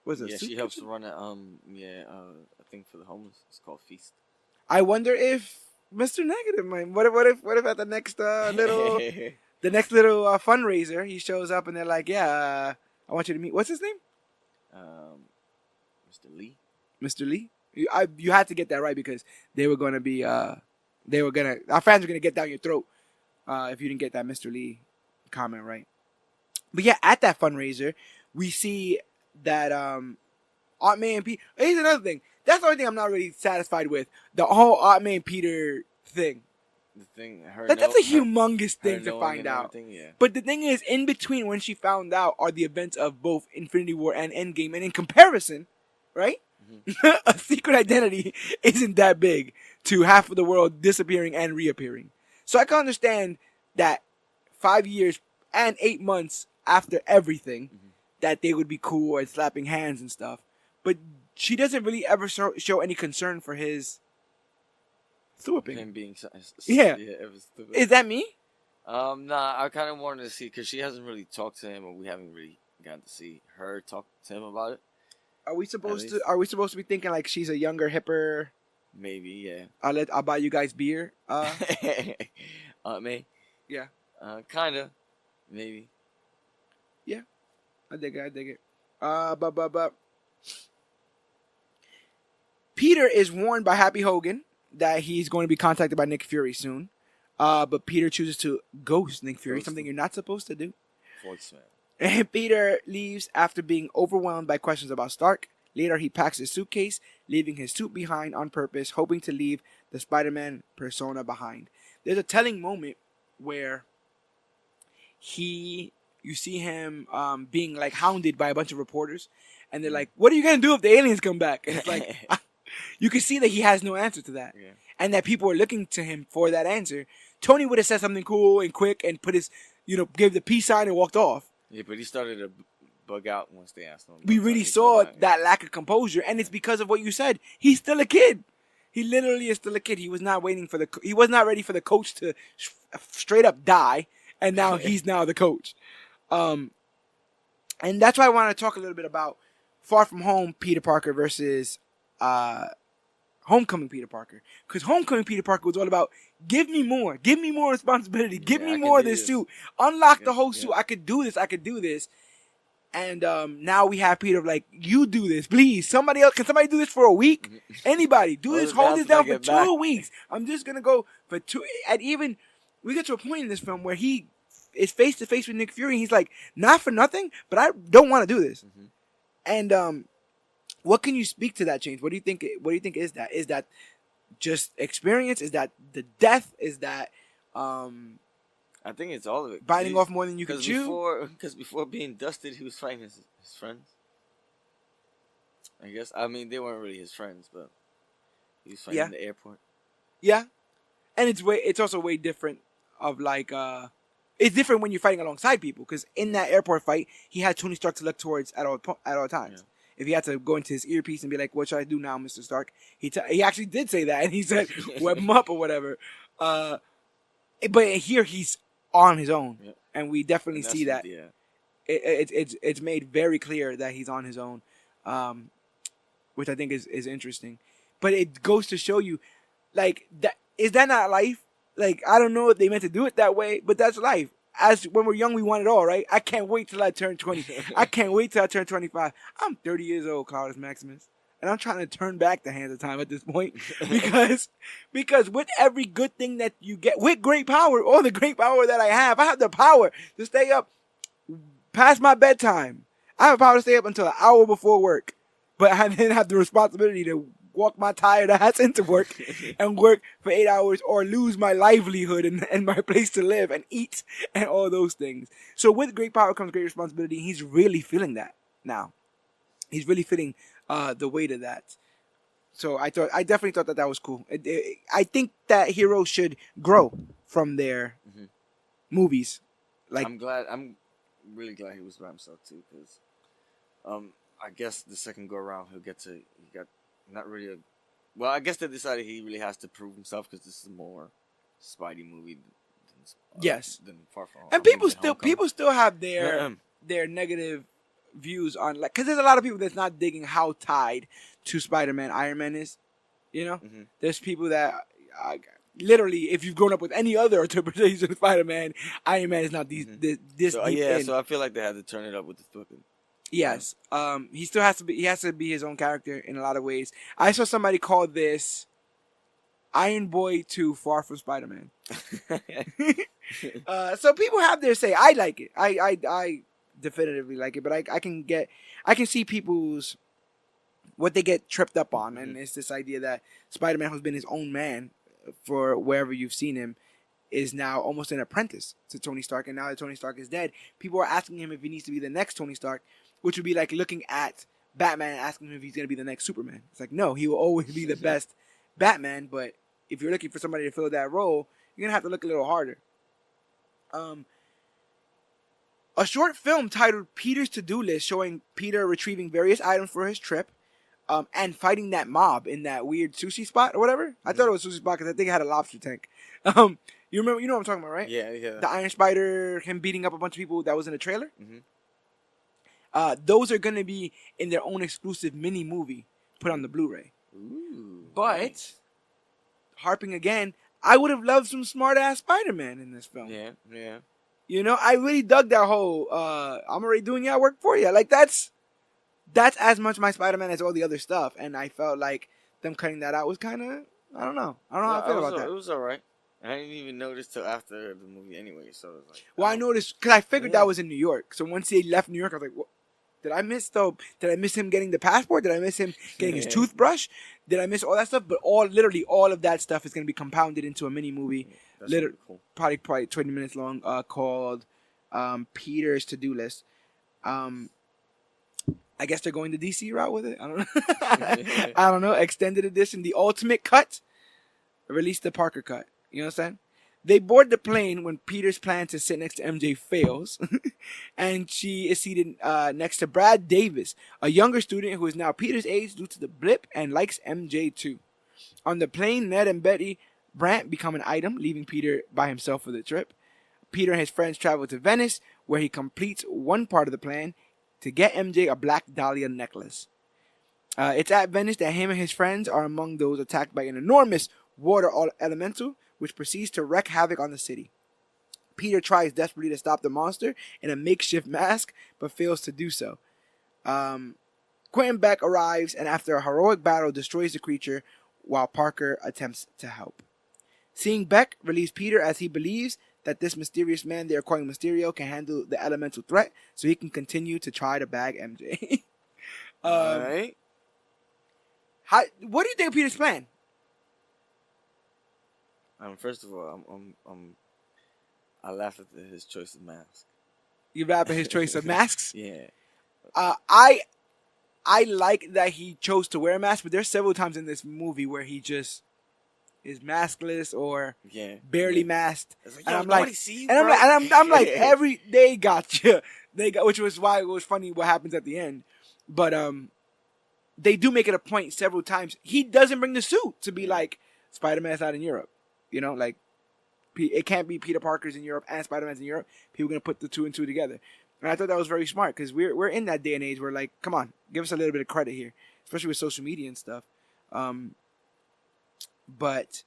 what is it? Yeah, she helps to run a thing for the homeless. It's called Feast. I wonder if Mr. Negative Mind, what if at the next little fundraiser, he shows up and they're like, I want you to meet, what's his name? Mr. Lee. Mr. Lee? You had to get that right because they were going to be, our fans were going to get down your throat if you didn't get that Mr. Lee comment right. But yeah, at that fundraiser, we see that Aunt May and Peter, here's another thing. That's the only thing I'm not really satisfied with. The whole Aunt May and Peter thing. The thing, that's a humongous thing to find out. Yeah. But the thing is, in between when she found out are the events of both Infinity War and Endgame. And in comparison, right? Mm-hmm. A secret identity isn't that big to half of the world disappearing and reappearing. So I can understand that 5 years and 8 months after everything, that they would be cool and slapping hands and stuff. But she doesn't really ever show any concern for his Thorping. him being Yeah. it was stupid. Is that me? Nah, I kind of wanted to see because she hasn't really talked to him, or we haven't really gotten to see her talk to him about it. Are we supposed to be thinking like she's a younger, hipper? Maybe, yeah. I'll buy you guys beer. Me? Yeah. Kinda, maybe. Yeah, I dig it. But Peter is warned by Happy Hogan that he's going to be contacted by Nick Fury soon. But Peter chooses to ghost Nick Fury, something you're not supposed to do. Voicemail. And Peter leaves after being overwhelmed by questions about Stark. Later, he packs his suitcase, leaving his suit behind on purpose, hoping to leave the Spider-Man persona behind. There's a telling moment where you see him being like hounded by a bunch of reporters, and they're like, "What are you gonna do if the aliens come back?" And it's like, you can see that he has no answer to that, and that people are looking to him for that answer. Tony would have said something cool and quick and put his, gave the peace sign and walked off. Yeah, but he started to bug out once they asked him. We really saw that lack of composure, and it's because of what you said. He's still a kid. He literally is still a kid. He was not waiting for he was not ready for the coach to straight up die, and now he's now the coach. And that's why I want to talk a little bit about Far From Home Peter Parker versus Homecoming Peter Parker. Because Homecoming Peter Parker was all about, give me more responsibility, give me more of this suit, unlock the whole suit. I could do this. And now we have Peter like, you do this, please. Somebody else, can somebody do this for a week? Anybody, do this, hold this down for 2 weeks. I'm just going to go for 2. And even, we get to a point in this film where he is face to face with Nick Fury. And he's like, not for nothing, but I don't want to do this. Mm-hmm. And what can you speak to that change? What do you think is that? Is that just experience? Is that the death? Is that I think it's all of it. Biting off more than you can chew? Because before being dusted, he was fighting his friends. I guess. I mean, they weren't really his friends, but he was fighting in the airport. Yeah. And it's also way different of like, it's different when you're fighting alongside people, because in that airport fight, he had Tony Stark to look towards at all times. Yeah. If he had to go into his earpiece and be like, what should I do now, Mr. Stark? He actually did say that, and he said, web him up or whatever. But here he's on his own, and we definitely see that. Yeah. It's made very clear that he's on his own, which I think is interesting. But it goes to show you, like, is that not life? Like, I don't know if they meant to do it that way, but that's life. As when we're young, we want it all, right? I can't wait till I turn 20. I can't wait till I turn 25. I'm 30 years old, Claudius Maximus. And I'm trying to turn back the hands of time at this point. Because with every good thing that you get, with great power, all the great power that I have the power to stay up past my bedtime. I have the power to stay up until an hour before work. But I then have the responsibility to walk my tired ass into work and work for 8 hours, or lose my livelihood and my place to live and eat and all those things. So with great power comes great responsibility. He's really feeling that now. He's really feeling the weight of that. So I definitely thought that was cool. I think that heroes should grow from their movies. Like, I'm really glad he was by himself too, because I guess the second go around he got not really I guess they decided he really has to prove himself, because this is more Spidey movie than Far From Home. And people still have their negative views on, like, because there's a lot of people that's not digging how tied to Spider-Man Iron Man is. There's people that literally, if you've grown up with any other interpretation of Spider-Man, Iron Man is not this. So I feel like they had to turn it up with the flipping. Yes. He still has to be. He has to be his own character in a lot of ways. I saw somebody call this Iron Boy 2 Far From Spider-Man. So people have their say. I like it. I definitively like it. But I can see people's what they get tripped up on, and it's this idea that Spider-Man, who's been his own man for wherever you've seen him, is now almost an apprentice to Tony Stark. And now that Tony Stark is dead, people are asking him if he needs to be the next Tony Stark, which would be like looking at Batman and asking him if he's going to be the next Superman. It's like, no, he will always be the best Batman, but if you're looking for somebody to fill that role, you're going to have to look a little harder. A short film titled Peter's To-Do List, showing Peter retrieving various items for his trip, and fighting that mob in that weird sushi spot or whatever. I thought it was sushi spot because I think it had a lobster tank. You know what I'm talking about, right? Yeah, yeah. The Iron Spider, him beating up a bunch of people that was in the trailer. Mm-hmm. Those are gonna be in their own exclusive mini movie put on the Blu-ray. Ooh, But nice. harping again, I would have loved some smart ass Spider-Man in this film. Yeah, yeah. You know, I really dug that whole I'm already doing your work for you. Like that's as much my Spider-Man as all the other stuff, and I felt like them cutting that out was kind of I don't know how I feel about that. It was alright. I didn't even notice till after the movie anyway, so it was like. Well, I noticed because I figured that was in New York. So once he left New York, I was like, what? Did I miss him getting the passport? Did I miss him getting his toothbrush? Did I miss all that stuff? But literally all of that stuff is going to be compounded into a mini movie, That's cool. probably 20 minutes long, called Peter's To-Do List. I guess they're going the DC route with it. I don't know. I don't know. Extended edition, the ultimate cut. Release the Parker cut. You know what I'm saying? They board the plane when Peter's plan to sit next to MJ fails, and she is seated next to Brad Davis, a younger student who is now Peter's age due to the blip and likes MJ too. On the plane, Ned and Betty Brant become an item, leaving Peter by himself for the trip. Peter and his friends travel to Venice, where he completes one part of the plan to get MJ a Black Dahlia necklace. It's at Venice that him and his friends are among those attacked by an enormous water elemental, which proceeds to wreak havoc on the city. Peter tries desperately to stop the monster in a makeshift mask, but fails to do so. Quentin Beck arrives and after a heroic battle destroys the creature while Parker attempts to help. Seeing Beck relieves Peter as he believes that this mysterious man they are calling Mysterio can handle the elemental threat, so he can continue to try to bag MJ. Alright. What do you think of Peter's plan? First of all, I laugh at his choice of mask. You rap at his choice of masks? Yeah. I like that he chose to wear a mask, but there's several times in this movie where he just is maskless or barely masked. It's like, and I'm nobody like, see you, and bro? I'm like, they got you. Which was why it was funny what happens at the end. But they do make it a point several times. He doesn't bring the suit to be like Spider-Man's not in Europe. You know, like it can't be Peter Parker's in Europe and Spider-Man's in Europe. People are gonna put the two and two together, and I thought that was very smart because we're in that day and age where like, come on, give us a little bit of credit here, especially with social media and stuff. But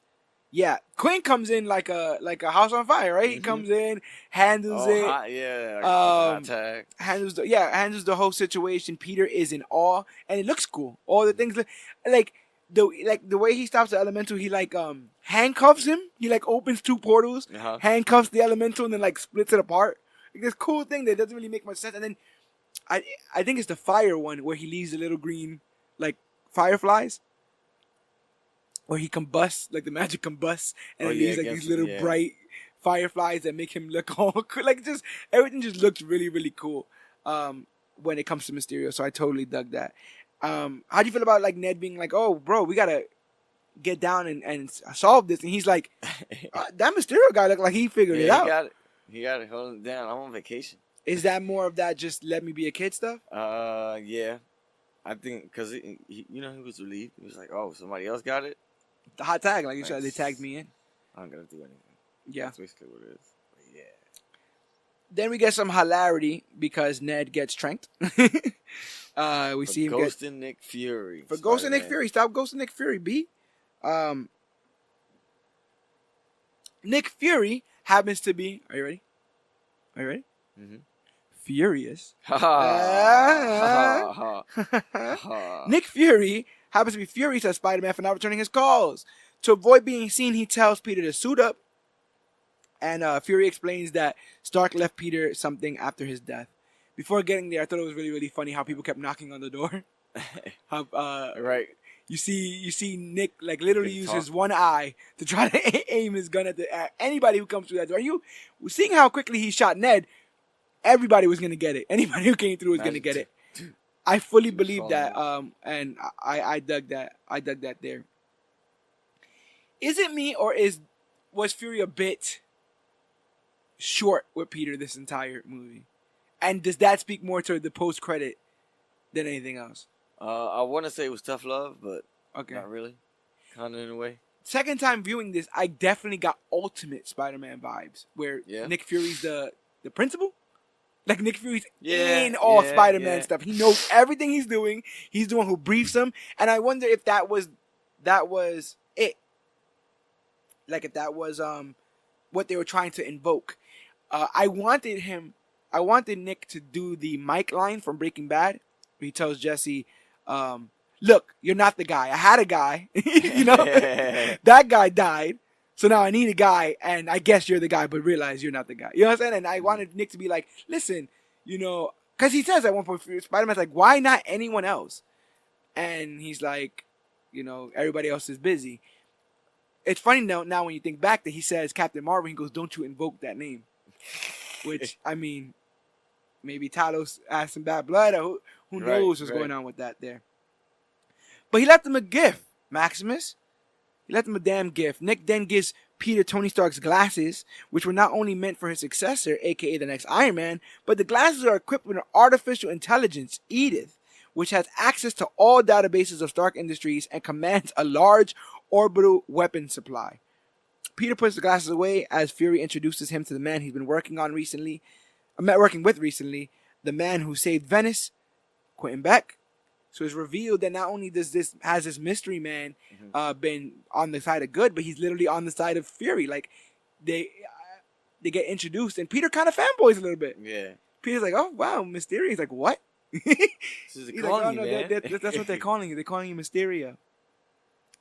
yeah, Quinn comes in like a house on fire, right? He comes in, handles it, hot tag. handles the whole situation. Peter is in awe, and it looks cool. All the things like the way he stops the elemental, he like handcuffs him. He like opens two portals, handcuffs the elemental, and then like splits it apart. Like this cool thing that doesn't really make much sense. And then I think it's the fire one where he leaves the little green like fireflies, where he combusts, like the magic combusts, and it leaves like these little bright fireflies that make him look all cool. Like just everything just looks really really cool when it comes to Mysterio. So I totally dug that. How do you feel about like Ned being like, oh bro, we gotta get down and solve this, and he's like, that Mysterio guy looked like he figured it out. He got it, hold it down. I'm on vacation. Is that more of that just let me be a kid stuff? Yeah, I think because he was relieved. He was like, oh, somebody else got it. The hot tag, like you said, they tagged me in. I'm gonna do anything. Yeah, that's basically what it is. But yeah. Then we get some hilarity because Ned gets tranked. We see him ghosting Nick Fury. For ghosting Nick Fury. Stop ghosting Nick Fury, B. Nick Fury happens to be... Are you ready? Mm-hmm. Furious. Nick Fury happens to be furious at Spider-Man for not returning his calls. To avoid being seen, he tells Peter to suit up. And Fury explains that Stark left Peter something after his death. Before getting there, I thought it was really, really funny how people kept knocking on the door. Right. You see Nick like literally use his one eye to try to aim his gun at anybody who comes through that door. You seeing how quickly he shot Ned? Everybody was gonna get it. Anybody who came through was gonna get it. I fully believe that. And I dug that. I dug that there. Is it me or was Fury a bit short with Peter this entire movie? And does that speak more to the post-credit than anything else? I want to say it was tough love, but Okay. not really. Kind of in a way. Second time viewing this, I definitely got Ultimate Spider-Man vibes, where Nick Fury's the principal. Like, Nick Fury's in all Spider-Man stuff. He knows everything he's doing. He's the one who briefs him. And I wonder if that was it. Like, if that was what they were trying to invoke. I wanted Nick to do the Mike line from Breaking Bad, where he tells Jesse, look, you're not the guy. I had a guy. You know? That guy died. So now I need a guy, and I guess you're the guy, but realize you're not the guy. You know what I'm saying? And I wanted Nick to be like, listen, you know, because he says at one point, Spider-Man's like, why not anyone else? And he's like, you know, everybody else is busy. It's funny now when you think back that he says Captain Marvel, he goes, don't you invoke that name. Which, I mean, maybe Talos has some bad blood, or who knows what's going on with that there. But he left him a gift, Maximus. He left him a damn gift. Nick then gives Peter Tony Stark's glasses, which were not only meant for his successor, a.k.a. the next Iron Man, but the glasses are equipped with an artificial intelligence, Edith, which has access to all databases of Stark Industries and commands a large orbital weapon supply. Peter puts the glasses away as Fury introduces him to the man he's been working with recently, the man who saved Venice, Quentin Beck. So it's revealed that not only has this mystery man been on the side of good, but he's literally on the side of Fury. Like, they get introduced, and Peter kind of fanboys a little bit. Yeah. Peter's like, oh, wow, Mysterio. He's like, what? He's like, oh, no, that's what they're calling you. They're calling you Mysterio.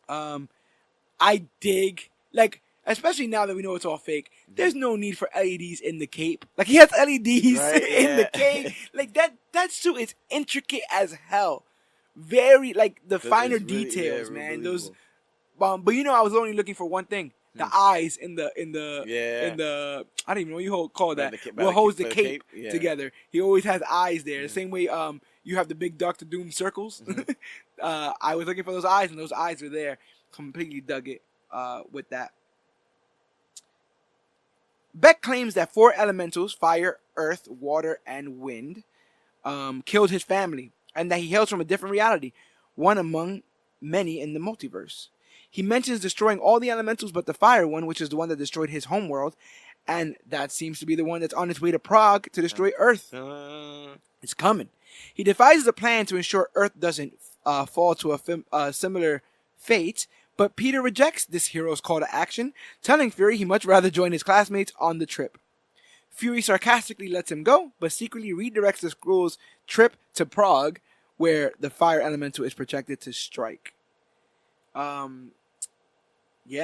I dig, like, especially now that we know it's all fake, there's no need for LEDs in the cape. Like, he has LEDs in the cape. Like, that suit is intricate as hell. Very, like, the finer really, details, man. Those, but you know, I was only looking for one thing: the eyes in the I don't even know what you call that. What holds the cape together? He always has eyes there. The same way, you have the big Doctor Doom circles. I was looking for those eyes, and those eyes are there. Completely dug it with that. Beck claims that 4 elementals, fire, earth, water, and wind, killed his family, and that he hails from a different reality, one among many in the multiverse. He mentions destroying all the elementals but the fire one, which is the one that destroyed his homeworld, and that seems to be the one that's on its way to Prague to destroy Earth. It's coming. He devises a plan to ensure Earth doesn't fall to a similar fate, but Peter rejects this hero's call to action, telling Fury he'd much rather join his classmates on the trip. Fury sarcastically lets him go, but secretly redirects the Skrull's trip to Prague, where the fire elemental is projected to strike. Yeah,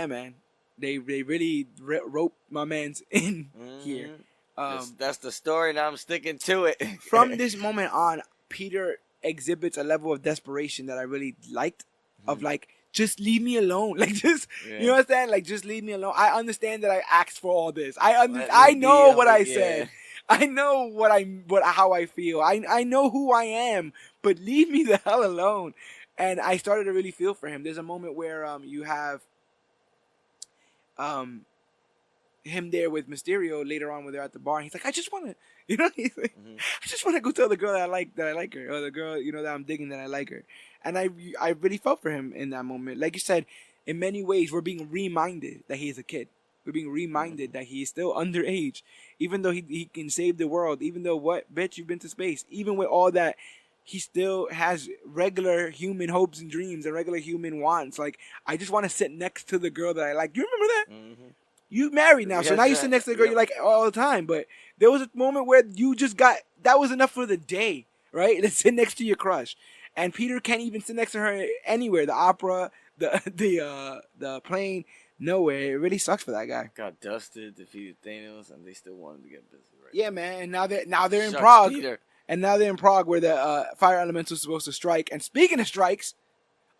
man. They really rope my man's in here. That's the story, and I'm sticking to it. From this moment on, Peter exhibits a level of desperation that I really liked. Of like, just leave me alone. Like, just, you know what I'm saying? Like, just leave me alone. I understand that I asked for all this. I know what I said. I know how I feel. I know who I am, but leave me the hell alone. And I started to really feel for him. There's a moment where you have him there with Mysterio later on when they're at the bar, and he's like, I just want to, you know, he's like, I just want to go tell the girl that I like her, or the girl, you know, that I'm digging, that I like her. And I really felt for him in that moment. Like you said, in many ways, we're being reminded that he is a kid. We're being reminded that he is still underage, even though he can save the world, even though, what, bitch, you've been to space, even with all that, he still has regular human hopes and dreams and regular human wants. Like, I just want to sit next to the girl that I like. You remember that? You married now, so now you sit next to the girl you like all the time. But there was a moment where you just that was enough for the day, right? To sit next to your crush. And Peter can't even sit next to her anywhere. The opera, the plane, nowhere. It really sucks for that guy. Got dusted, defeated Thanos, and they still wanted to get busy, right? Yeah, man. Now they're in Prague. Peter. And now they're in Prague where the fire elemental is supposed to strike. And speaking of strikes,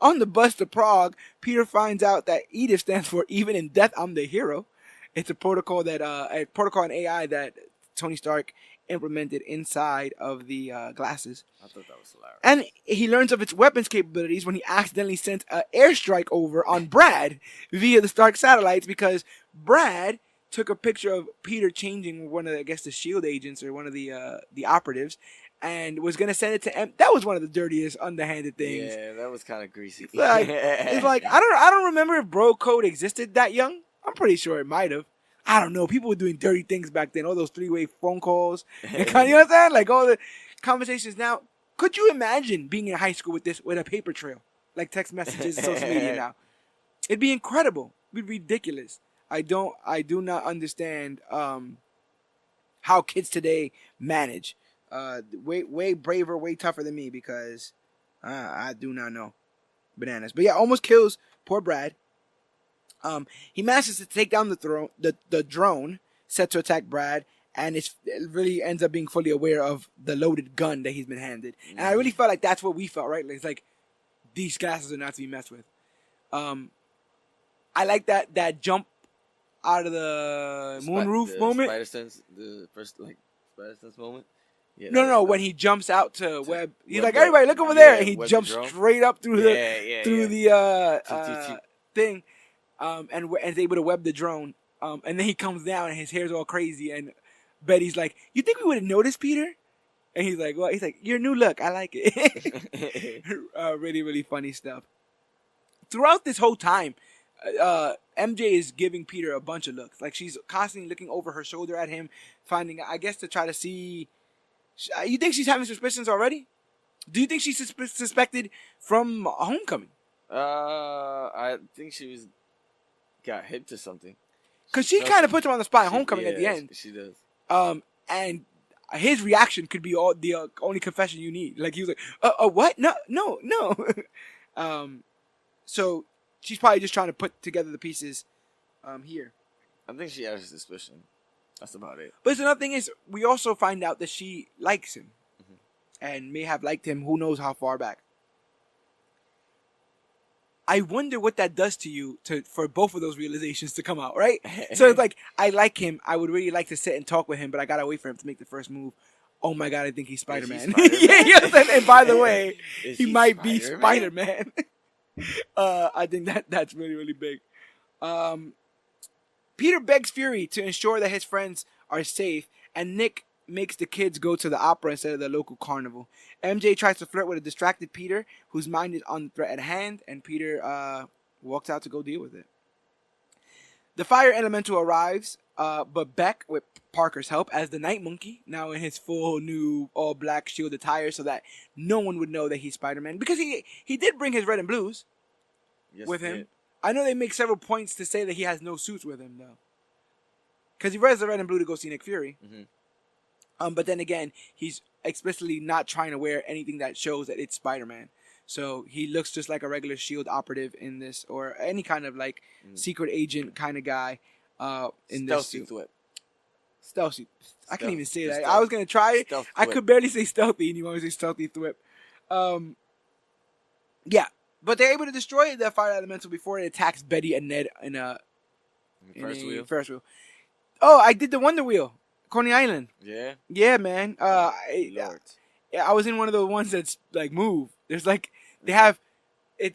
on the bus to Prague, Peter finds out that EDIF stands for Even in Death, I'm the Hero. It's a protocol and AI that Tony Stark implemented inside of the glasses. I thought that was hilarious. And he learns of its weapons capabilities when he accidentally sent an airstrike over on Brad via the Stark satellites, because Brad took a picture of Peter changing one of, I guess, the SHIELD agents or one of the operatives, and was gonna send it to M. That was one of the dirtiest, underhanded things. Yeah, that was kind of greasy. It's like I don't remember if bro code existed that young. I'm pretty sure it might have. I don't know. People were doing dirty things back then. All those 3-way phone calls and kind of, you know what I'm saying? Like all the conversations now. Could you imagine being in high school with this, with a paper trail, like text messages and social media now? It'd be incredible. It'd be ridiculous. I do not understand how kids today manage. Way braver, way tougher than me, because I do not know. Bananas. But yeah, almost kills poor Brad. He manages to take down the drone set to attack Brad, and it really ends up being fully aware of the loaded gun that he's been handed. And I really felt like that's what we felt, right? It's like, these glasses are not to be messed with. I like that jump out of the moonroof moment. The first Spider Sense moment. Yeah, no. When he jumps out to Web, he's like, everybody, look over there, and he jumps straight up through the thing, and is able to web the drone. And then he comes down, and his hair's all crazy, and Betty's like, "You think we would have noticed, Peter?" And he's like, "Well," he's like, "Your new look, I like it." Really, really funny stuff. Throughout this whole time, MJ is giving Peter a bunch of looks. Like, she's constantly looking over her shoulder at him, finding, I guess, to try to see. You think she's having suspicions already? Do you think she's suspected from Homecoming? I think she got hip to something. Because she kind of puts him on the spot in Homecoming at the end. She does. And his reaction could be the only confession you need. Like, he was like, what? No. So she's probably just trying to put together the pieces here. I think she has a suspicion. That's about it. But another thing is, we also find out that she likes him. Mm-hmm. And may have liked him who knows how far back. I wonder what that does to you for both of those realizations to come out, right? So it's like, I like him. I would really like to sit and talk with him, but I gotta wait for him to make the first move. Oh my God, I think he's Spider-Man. Yeah. And by the way, he might be Spider-Man. I think that's really, really big. Peter begs Fury to ensure that his friends are safe, and Nick makes the kids go to the opera instead of the local carnival. MJ tries to flirt with a distracted Peter, whose mind is on the threat at hand, and Peter walks out to go deal with it. The fire elemental arrives, but Beck, with Parker's help, as the Night Monkey, now in his full new all-black shield attire, so that no one would know that he's Spider-Man. Because he did bring his red and blues with him. I know they make several points to say that he has no suits with him, though. Because he wears the red and blue to go see Nick Fury. Mm-hmm. But then again, he's explicitly not trying to wear anything that shows that it's Spider-Man. So he looks just like a regular SHIELD operative in this, or any kind of like secret agent kind of guy in this suit. Stealthy. I can't even say that. Stealth. I was going to try it. I could barely say stealthy, and you want to say stealthy thwip. Yeah. But they're able to destroy the fire elemental before it attacks Betty and Ned in a Ferris wheel. Oh, I did the Wonder Wheel. Coney Island. Yeah? Yeah, man. I was in one of the ones that's like move. There's like, they have an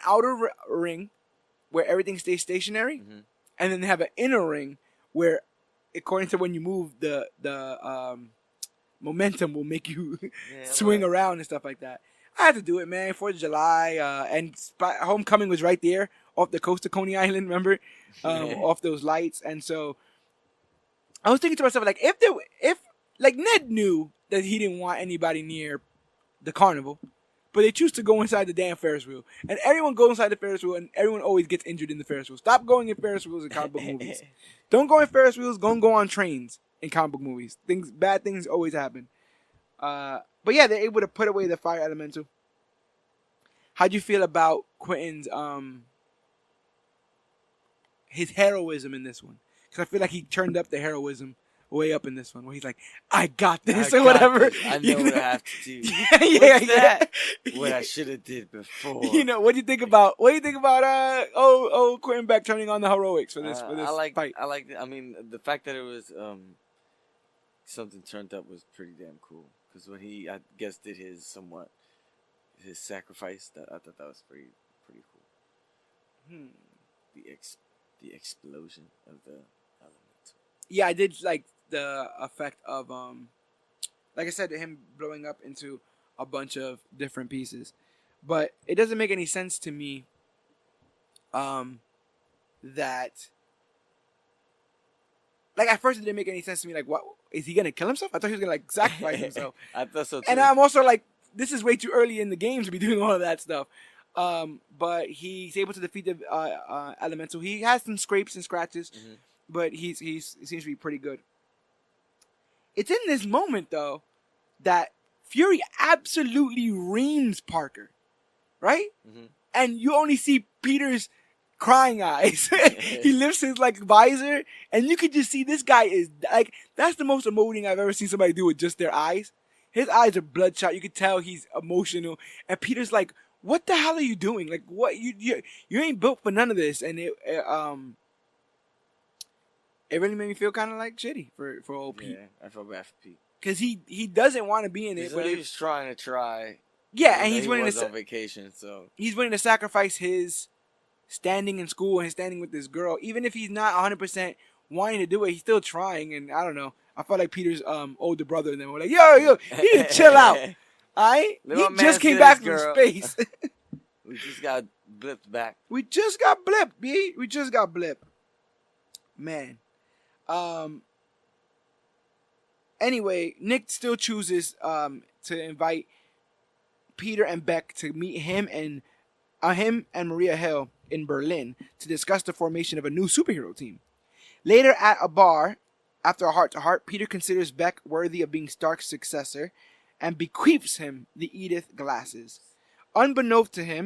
outer ring where everything stays stationary. Mm-hmm. And then they have an inner ring where, according to when you move, the momentum will make you swing around and stuff like that. I had to do it, man. 4th of July, and Homecoming was right there off the coast of Coney Island, remember? Off those lights. And so I was thinking to myself, like, if Ned knew that he didn't want anybody near the carnival, but they choose to go inside the damn Ferris wheel. And everyone goes inside the Ferris wheel, and everyone always gets injured in the Ferris wheel. Stop going in Ferris wheels in comic book movies. Don't go in Ferris wheels. Go on trains in comic book movies. Bad things always happen. But yeah, they're able to put away the fire elemental. How'd you feel about Quentin's his heroism in this one? Because I feel like he turned up the heroism way up in this one, where he's like, "I got this," or whatever. I know what I have to do. yeah. What I should have did before. What do you think about? Quentin Beck turning on the heroics for this fight? I like. I mean, the fact that it was something turned up was pretty damn cool. Because when he, I guess, did his sacrifice, I thought that was pretty cool. The explosion of the element. Yeah, I did like the effect of Like I said, him blowing up into a bunch of different pieces. But it doesn't make any sense to me that... Like, at first it didn't make any sense to me. Like, what? Is he going to kill himself? I thought he was going to, like, sacrifice himself. I thought so, too. And I'm also like, this is way too early in the game to be doing all of that stuff. But he's able to defeat the elemental. He has some scrapes and scratches, but he seems to be pretty good. It's in this moment, though, that Fury absolutely reams Parker, right? And you only see Peter's crying eyes. He lifts his like visor, and you could just see this guy is like, that's the most emoting I've ever seen somebody do with just their eyes. His eyes are bloodshot. You could tell he's emotional, and Peter's like, "What the hell are you doing? Like, what you ain't built for none of this." And it really made me feel kind of like shitty for old Pete. Yeah, I feel bad for Pete because he doesn't want to be in it, but he was trying. Yeah, and he's willing to on vacation, so he's willing to sacrifice his standing in school and his standing with this girl, even if he's not 100% wanting to do it. He's still trying, and I don't know. I felt like Peter's older brother, and then we're like, yo, you need to chill out. All right, he just came back from space. We just got blipped back. We just got blipped, B. We just got blipped. Man. Anyway, Nick still chooses to invite Peter and Beck to meet him and Maria Hill in Berlin to discuss the formation of a new superhero team. Later at a bar, after a heart-to-heart, Peter considers Beck worthy of being Stark's successor and bequeaths him the Edith glasses. Unbeknownst to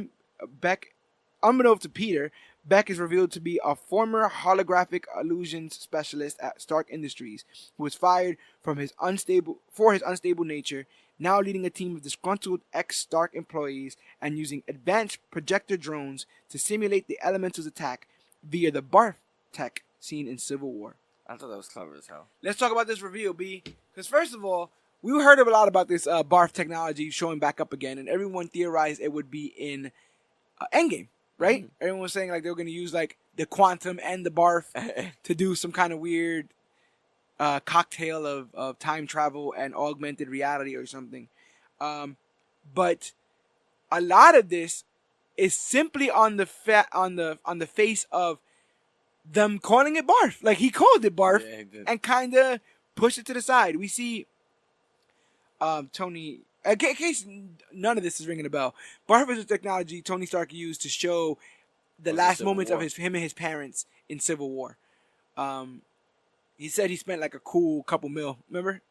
Peter, Beck is revealed to be a former holographic illusions specialist at Stark Industries, who was fired for his unstable nature, now leading a team of disgruntled ex-Stark employees and using advanced projector drones to simulate the Elemental's attack via the Barf tech seen in Civil War. I thought that was clever as hell. Let's talk about this reveal, B. Because first of all, we heard a lot about this Barf technology showing back up again, and everyone theorized it would be in Endgame, right? Everyone was saying like they were going to use like the quantum and the Barf to do some kind of weird cocktail of time travel and augmented reality or something. But a lot of this is simply on the face of them calling it Barf. Like he called it Barf and kind of pushed it to the side. We see Tony. In case none of this is ringing a bell, Barf is a technology Tony Stark used to show the last moments of him and his parents in Civil War. He said he spent like a cool couple mil, remember,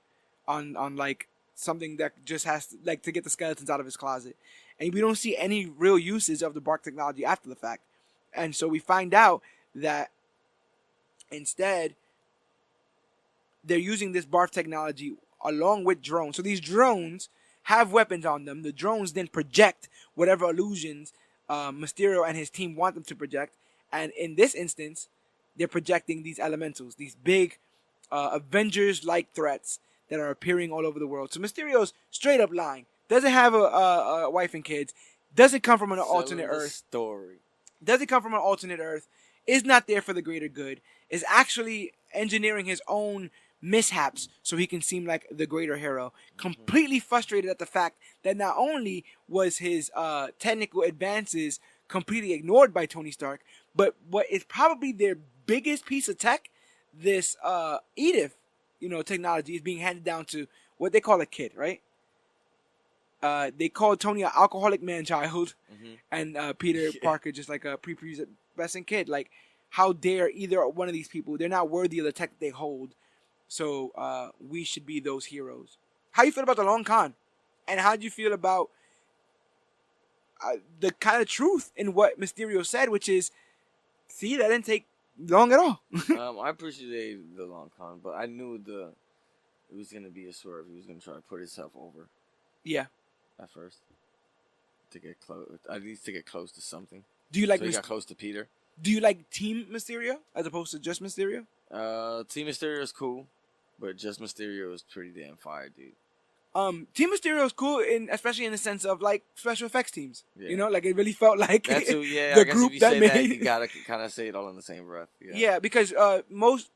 on like something that just has to, like to get the skeletons out of his closet, and we don't see any real uses of the Barf technology after the fact, and so we find out that instead they're using this Barf technology along with drones. So these drones have weapons on them. The drones then project whatever illusions Mysterio and his team want them to project, and in this instance, they're projecting these elementals, these big Avengers-like threats that are appearing all over the world. So Mysterio's straight up lying. Doesn't have a wife and kids. Doesn't come from an alternate Earth. Doesn't come from an alternate Earth. Is not there for the greater good. Is actually engineering his own mishaps so he can seem like the greater hero. Completely frustrated at the fact that not only was his technical advances completely ignored by Tony Stark, but what is probably their biggest piece of tech, this Edith, technology is being handed down to what they call a kid, right? They call Tony an alcoholic man-child, and Peter Parker just like a prepubescent kid. Like, how dare either one of these people? They're not worthy of the tech that they hold. So we should be those heroes. How you feel about the long con? And how do you feel about the kind of truth in what Mysterio said, which is, see, that didn't take long at all. I appreciate the long con, but I knew it was going to be a swerve. He was going to try to put himself over. Yeah. At first. To get close. At least to get close to something. Do you like he got close to Peter. Do you like Team Mysterio as opposed to just Mysterio? Team Mysterio is cool, but just Mysterio is pretty damn fire, dude. Team Mysterio is cool, especially in the sense of like special effects teams. Yeah. Like it really felt like the group that made. That, you gotta kind of say it all in the same breath. Yeah, because most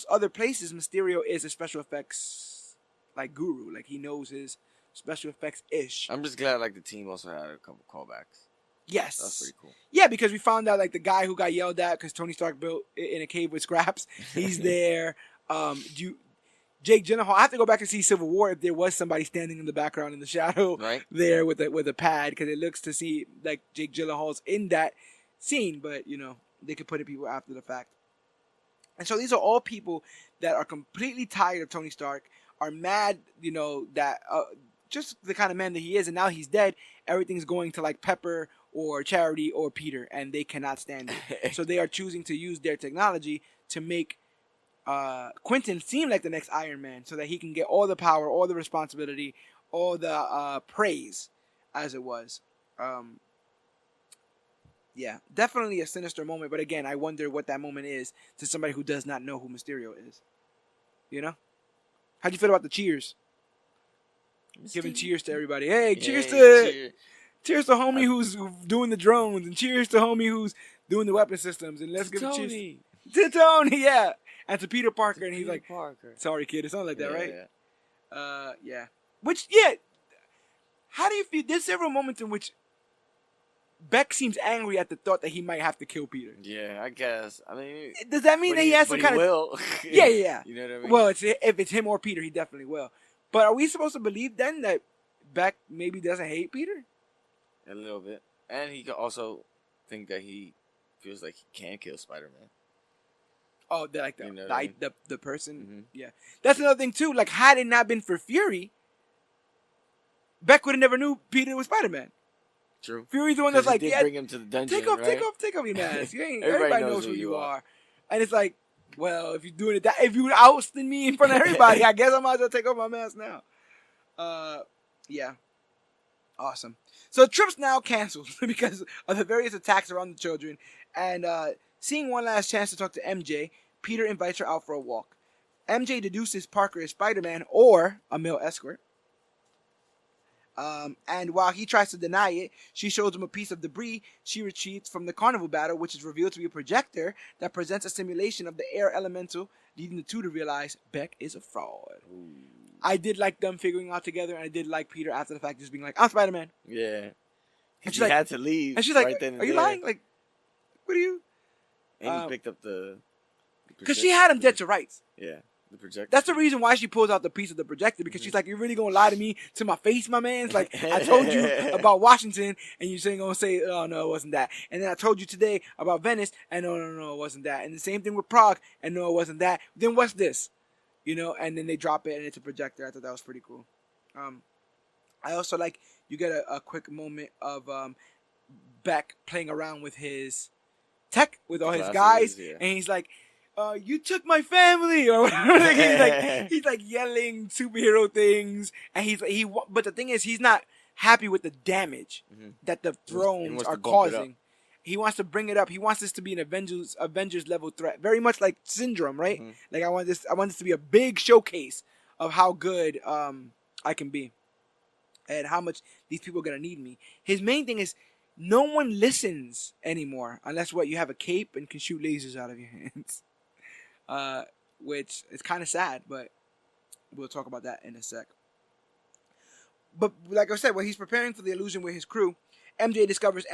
other places Mysterio is a special effects like guru. Like he knows his special effects ish. I'm just glad like the team also had a couple callbacks. Yes, That's pretty cool. Yeah, because we found out like the guy who got yelled at because Tony Stark built in a cave with scraps. He's there. Jake Gyllenhaal. I have to go back and see Civil War if there was somebody standing in the background in the shadow there with a pad, because it looks to see like Jake Gyllenhaal's in that scene, but they could put it people after the fact. And so these are all people that are completely tired of Tony Stark, are mad, that just the kind of man that he is, and now he's dead. Everything's going to like Pepper or Charity or Peter, and they cannot stand it. So they are choosing to use their technology to make Quentin seem like the next Iron Man, so that he can get all the power, all the responsibility, all the praise, as it was. Yeah, definitely a sinister moment. But again, I wonder what that moment is to somebody who does not know who Mysterio is. How'd you feel about the cheers? Giving cheers to everybody. Hey, cheers to homie who's doing the drones, and cheers to homie who's doing the weapon systems, and let's give a cheers to Tony, yeah, and to Peter Parker, and he's like, sorry kid, it's not like that, right? Yeah. Which, how do you feel? There's several moments in which Beck seems angry at the thought that he might have to kill Peter. Yeah, I guess. I mean, does that mean that he has some kind of? Will. Yeah. You know what I mean? Well, if it's him or Peter, he definitely will. But are we supposed to believe then that Beck maybe doesn't hate Peter? A little bit, and he could also think that he feels like he can kill Spider-Man. Oh, the person. Mm-hmm. Yeah, that's another thing too. Like, had it not been for Fury, Beck would have never knew Peter was Spider-Man. True. Fury's the one that's like, bring him to the dungeon. Take off your mask. Everybody knows who you are. And it's like, well, if you're doing it if you ousting me in front of everybody, I guess I might as well take off my mask now. Yeah. Awesome. So trip's now canceled because of the various attacks around the children, and seeing one last chance to talk to MJ, Peter invites her out for a walk. MJ deduces Parker is Spider-Man or a male escort. And while he tries to deny it, she shows him a piece of debris she retrieved from the carnival battle, which is revealed to be a projector that presents a simulation of the air elemental, leading the two to realize Beck is a fraud. Ooh. I did like them figuring out together, and I did like Peter after the fact just being like, I'm Spider-Man. Yeah. And she had to leave. And she's like, are you lying? Like, what are you? And he picked up the because she had him dead to rights. Yeah. The projector. That's the reason why she pulls out the piece of the projector, because she's like, you're really gonna lie to me to my face, my man? It's like, I told you about Washington, and you're saying gonna say, oh no, it wasn't that. And then I told you today about Venice, and no, it wasn't that. And the same thing with Prague, and no, it wasn't that. Then what's this? And then they drop it, and it's a projector. I thought that was pretty cool. I also like, you get a quick moment of Beck playing around with his tech, with all his guys, and he's like, you took my family, or whatever. he's like yelling superhero things, and but the thing is, he's not happy with the damage that the drones are causing. He wants to bring it up. He wants this to be an Avengers level threat, very much like Syndrome, right? Mm-hmm. Like I want this to be a big showcase of how good I can be, and how much these people are gonna need me. His main thing is, no one listens anymore unless you have a cape and can shoot lasers out of your hands. Which is kind of sad, but we'll talk about that in a sec. But like I said, when he's preparing for the illusion with his crew, Beck discovers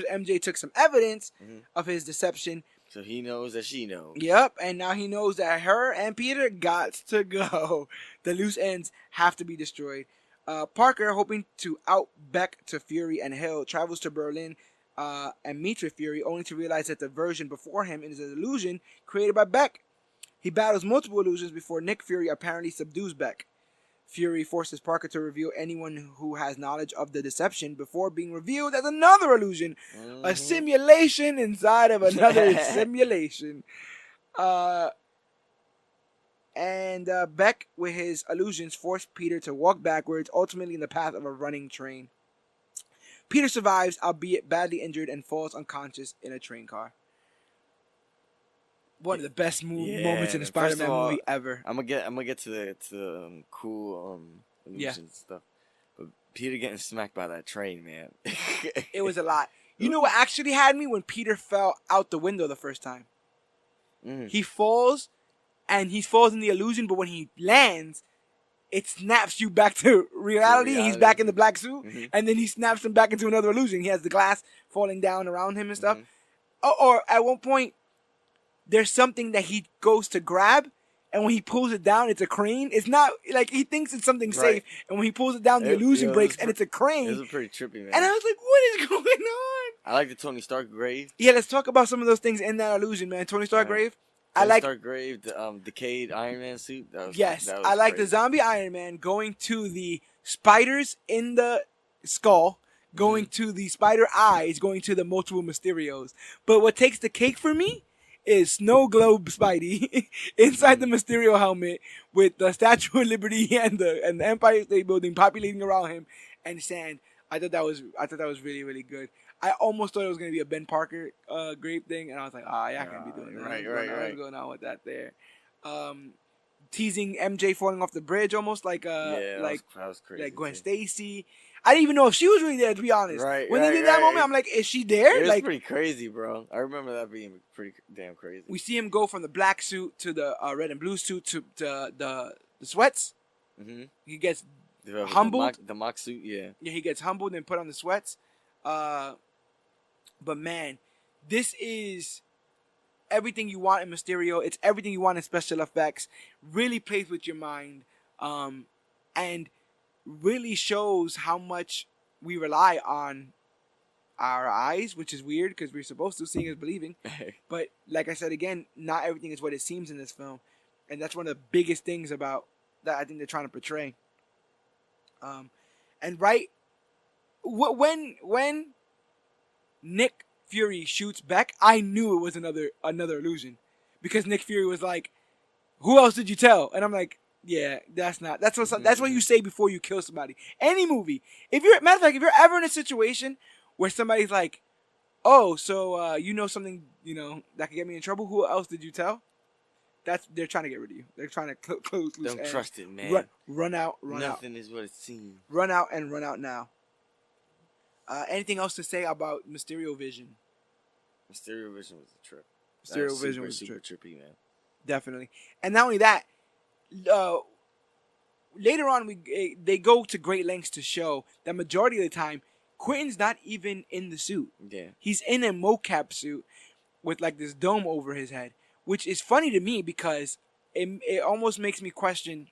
MJ took some evidence of his deception. So he knows that she knows. Yep, and now he knows that her and Peter got to go. The loose ends have to be destroyed. Parker, hoping to out Beck to Fury and Hill, travels to Berlin and meets with Fury, only to realize that the version before him is an illusion created by Beck. He battles multiple illusions before Nick Fury apparently subdues Beck. Fury forces Parker to reveal anyone who has knowledge of the deception before being revealed as another illusion. Mm-hmm. A simulation inside of another simulation. And Beck, with his illusions, forced Peter to walk backwards, ultimately in the path of a running train. Peter survives, albeit badly injured, and falls unconscious in a train car. One of the best moments in a Spider-Man movie ever. I'm gonna get to the cool illusions stuff. But Peter getting smacked by that train, man. It was a lot. You know what actually had me? When Peter fell out the window the first time. He falls, and he falls in the illusion, but when he lands, it snaps you back to reality, and he's back in the black suit, and then he snaps him back into another illusion. He has the glass falling down around him and stuff. Or at one point, there's something that he goes to grab, and when he pulls it down, it's a crane. It's not like he thinks it's something safe, and when he pulls it down, the illusion breaks, and it's a crane. It was pretty trippy, man. And I was like, what is going on? I like the Tony Stark grave. Yeah, let's talk about some of those things in that illusion, man. Tony Stark grave. Tony Stark grave, the decayed Iron Man suit. I like the zombie Iron Man going to the spiders in the skull, going to the spider eyes, going to the multiple Mysterios. But what takes the cake for me is Snow Globe Spidey inside the Mysterio helmet with the Statue of Liberty and the Empire State Building populating around him and sand. I thought that was really, really good. I almost thought it was going to be a Ben Parker grave thing, and I was like, yeah, I can't be doing that. Right. What's going on with that there? Teasing MJ falling off the bridge almost like that was crazy, like Gwen Stacy. I didn't even know if she was really there, to be honest. When they did that moment, I'm like, is she there? It was pretty crazy, bro. I remember that being pretty damn crazy. We see him go from the black suit to the red and blue suit to the sweats. He gets humbled. The mock suit, yeah. Yeah, he gets humbled and put on the sweats. But man, this is everything you want in Mysterio. It's everything you want in special effects. Really plays with your mind. And really shows how much we rely on our eyes, which is weird because we're supposed to. Seeing is believing. But like I said again, not everything is what it seems in this film. And that's one of the biggest things about that I think they're trying to portray. And right when Nick Fury shoots Beck, I knew it was another illusion, because Nick Fury was like, "Who else did you tell?" And I'm like, "Yeah, that's what you say before you kill somebody." Any movie, if you're ever in a situation where somebody's like, "Oh, so you know something, that could get me in trouble. Who else did you tell?" They're trying to get rid of you. They're trying to close loose. Don't trust it, man. Run out. Nothing is what it seems. Run out and run out now. Anything else to say about Mysterio Vision? Mysterio Vision was a trip. Mysterio Vision was super trippy, man. Definitely. And not only that, later on they go to great lengths to show that majority of the time Quentin's not even in the suit. Yeah. He's in a mocap suit with like this dome over his head, which is funny to me because it almost makes me question,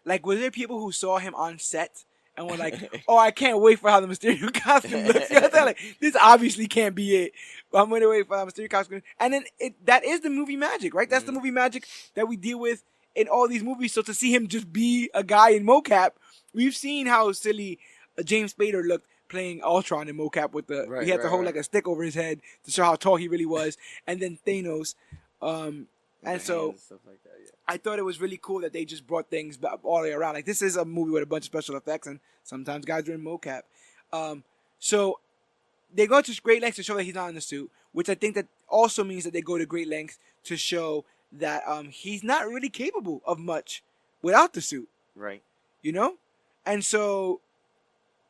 like, were there people who saw him on set and were like, "Oh, I can't wait for how the Mysterio costume looks." You know, like, this obviously can't be it, but I'm going to wait for how the Mysterio costume. And then that is the movie magic, right? That's the movie magic that we deal with in all these movies. So to see him just be a guy in mocap, we've seen how silly James Spader looked playing Ultron in mocap with he had to hold like a stick over his head to show how tall he really was, and then Thanos. And so stuff like that, yeah. I thought it was really cool that they just brought things all the way around. Like, this is a movie with a bunch of special effects, and sometimes guys are in mocap. So they go to great lengths to show that he's not in the suit, which I think that also means that they go to great lengths to show that he's not really capable of much without the suit. Right. And so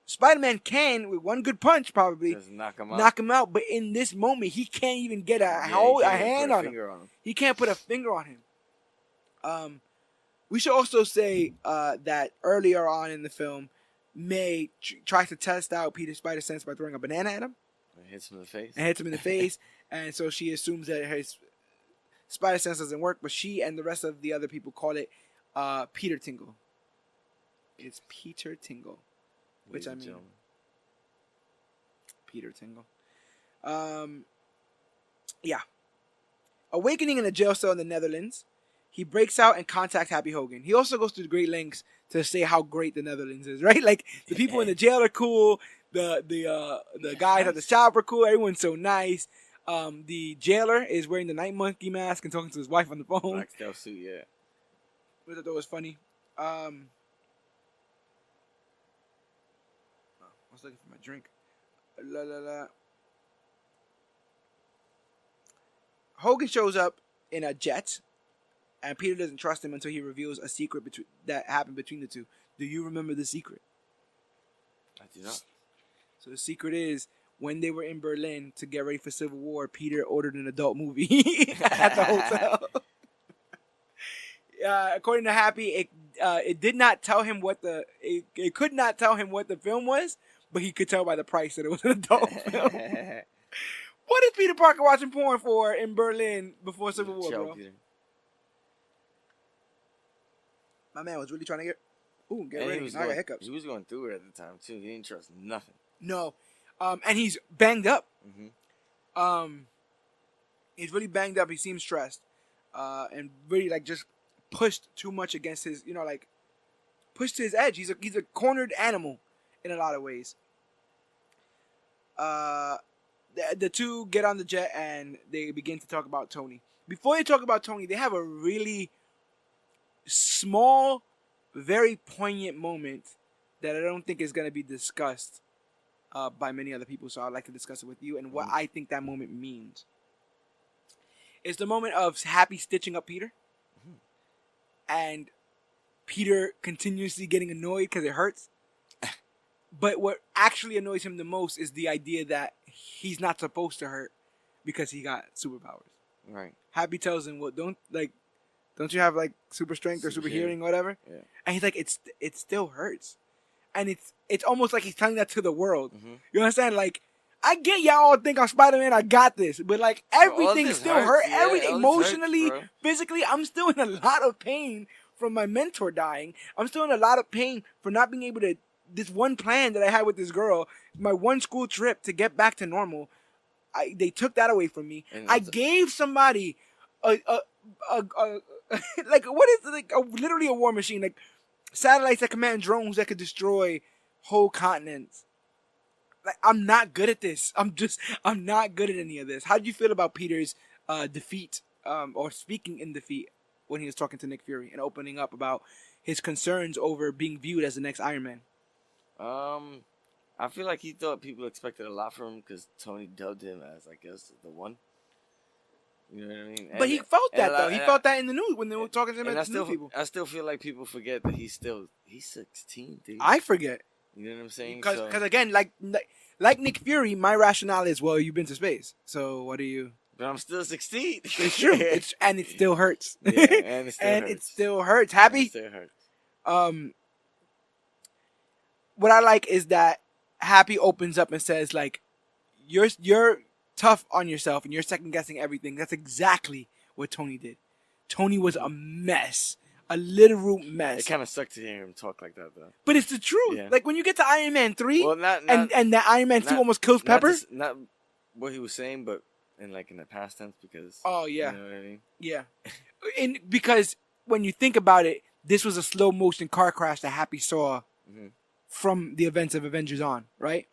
Spider-Man can, with one good punch, probably just knock him out. But in this moment, he can't even get a hand on him. He can't put a finger on him. We should also say that earlier on in the film, May tries to test out Peter's spider sense by throwing a banana at him. And hits him in the face. And so she assumes that his spider sense doesn't work, but she and the rest of the other people call it Peter Tingle. It's Peter Tingle. Which I mean, Peter Tingle. Yeah. Awakening in a jail cell in the Netherlands, he breaks out and contacts Happy Hogan. He also goes to the great lengths to say how great the Netherlands is, right? Like, the people in the jail are cool. The guys at the shop are cool. Everyone's so nice. The jailer is wearing the night monkey mask and talking to his wife on the phone. Black stealth suit, yeah. Which I thought was funny. I was looking for my drink. Hogan shows up in a jet, and Peter doesn't trust him until he reveals a secret that happened between the two. Do you remember the secret? I do not. So the secret is, when they were in Berlin to get ready for Civil War, Peter ordered an adult movie at the hotel. according to Happy, it did not tell him what it could not tell him what the film was, but he could tell by the price that it was an adult film. What is Peter Parker watching porn for in Berlin before Civil War, bro? Peter. My man was really trying to get And ready. I got hiccups. He was going through it at the time too. He didn't trust nothing. No, and he's banged up. Mm-hmm. He's really banged up. He seems stressed, and really like just pushed too much against his, like pushed to his edge. He's a cornered animal in a lot of ways. The two get on the jet and they begin to talk about Tony. Before they talk about Tony, they have a really small, very poignant moment that I don't think is going to be discussed by many other people. So I'd like to discuss it with you and what I think that moment means. It's the moment of Happy stitching up Peter. And Peter continuously getting annoyed because it hurts. But what actually annoys him the most is the idea that he's not supposed to hurt because he got superpowers. Right. Happy tells him, "Well, don't you have like super strength or super hearing or whatever?" Yeah. And he's like, "It still hurts," and it's almost like he's telling that to the world. Mm-hmm. You understand? Like, I get y'all all think I'm Spider-Man, I got this, but like everything still hurts. Yeah, everything emotionally, hurts, physically, I'm still in a lot of pain from my mentor dying. I'm still in a lot of pain for not being able to. This one plan that I had with this girl, my one school trip to get back to normal, they took that away from me. I gave somebody like what is it, like literally a war machine, like satellites that command drones that could destroy whole continents. Like, I'm not good at this. I'm not good at any of this. How do you feel about Peter's defeat, or speaking in defeat when he was talking to Nick Fury and opening up about his concerns over being viewed as the next Iron Man? I feel like he thought people expected a lot from him because Tony dubbed him as, I guess, the one. You know what I mean? But he felt that though. He felt that in the news when they were talking to him as new people. I still feel like people forget that he's 16, dude. I forget. You know what I'm saying? Because again, like Nick Fury, my rationale is, well, you've been to space, so what do you? But I'm still 16. It's true. And it still hurts. Yeah, and it still hurts. Happy? It still hurts. What I like is that Happy opens up and says, like, you're tough on yourself and you're second guessing everything. That's exactly what Tony did. Tony was a mess, a literal mess. It kind of sucked to hear him talk like that, though. But it's the truth. Yeah. Like when you get to Iron Man 3, and that Iron Man 2 almost kills Pepper. Not what he was saying, but in the past tense, because. Oh yeah. You know what I mean? Yeah. Because when you think about it, this was a slow motion car crash that Happy saw. Mm-hmm. From the events of Avengers on, right?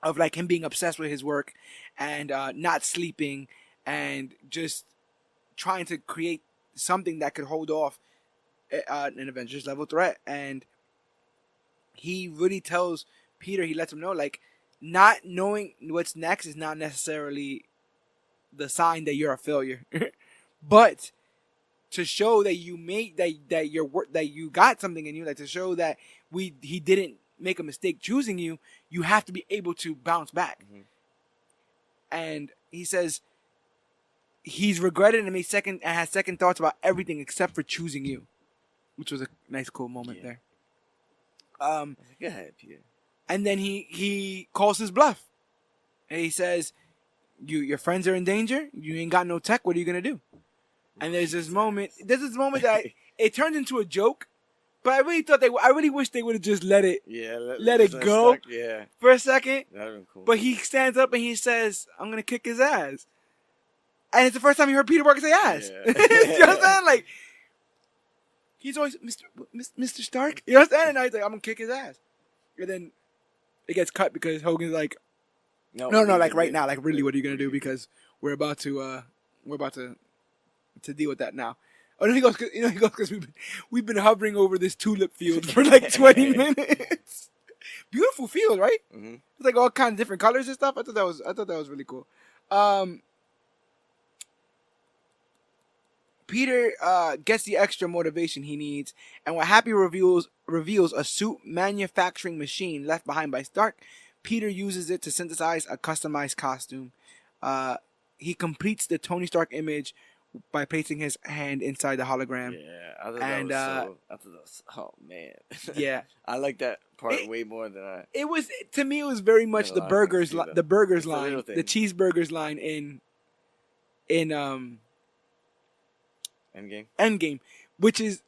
Of like him being obsessed with his work and not sleeping and just trying to create something that could hold off an Avengers level threat. And he really tells Peter, he lets him know, like, not knowing what's next is not necessarily the sign that you're a failure. But to show that you made that your work, that you got something in you, like to show that he didn't make a mistake choosing you, you have to be able to bounce back. Mm-hmm. And he says he's regretted and has second thoughts about everything except for choosing you, which was a nice, cool moment there. Go ahead, Peter. And then he calls his bluff, and he says, "Your friends are in danger. You ain't got no tech. What are you gonna do?" And there's this moment that it turns into a joke. But I really wish they would have just let it go for a second. That'd been cool. But he stands up and he says, "I'm gonna kick his ass," and it's the first time he heard Peter Parker say ass. Yeah. You know what I'm saying? Like, he's always Mr. Stark. You know what I'm saying? And now he's like, "I'm gonna kick his ass," and then it gets cut because Hogan's like, "No, like right now, like really, what are you gonna do? Because we're about to deal with that now." Oh no, he goes because we've been hovering over this tulip field for like 20 minutes. Beautiful field, right? Mm-hmm. It's like all kinds of different colors and stuff. I thought that was really cool. Peter gets the extra motivation he needs, and what Happy reveals a suit manufacturing machine left behind by Stark. Peter uses it to synthesize a customized costume. He completes the Tony Stark image by placing his hand inside the hologram. Yeah, I thought And, that was oh man. Yeah. I like that part way more than I. It was, to me, it was very much There's a lot of things too, though. the burgers It's the line, little the things. cheeseburgers line in Endgame, which is,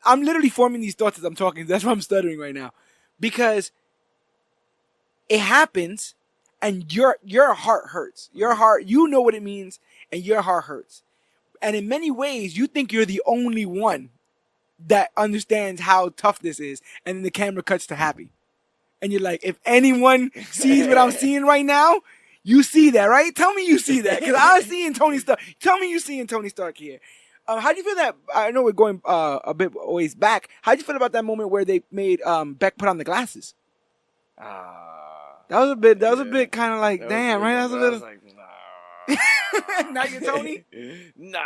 I'm literally forming these thoughts as I'm talking. That's why I'm stuttering right now, because it happens, and your heart hurts. Your heart, you know what it means, and your heart hurts. And in many ways, you think you're the only one that understands how tough this is. And then the camera cuts to Happy, and you're like, if anyone sees what I'm seeing right now, you see that, right? Tell me you see that, because I'm seeing Tony Stark. Tell me you seeing Tony Stark here. How do you feel that? I know we're going a bit ways back. How do you feel about that moment where they made Beck put on the glasses? That was a bit kind of like, damn, right? That was a little. like, nah. Now you're Tony? Nah.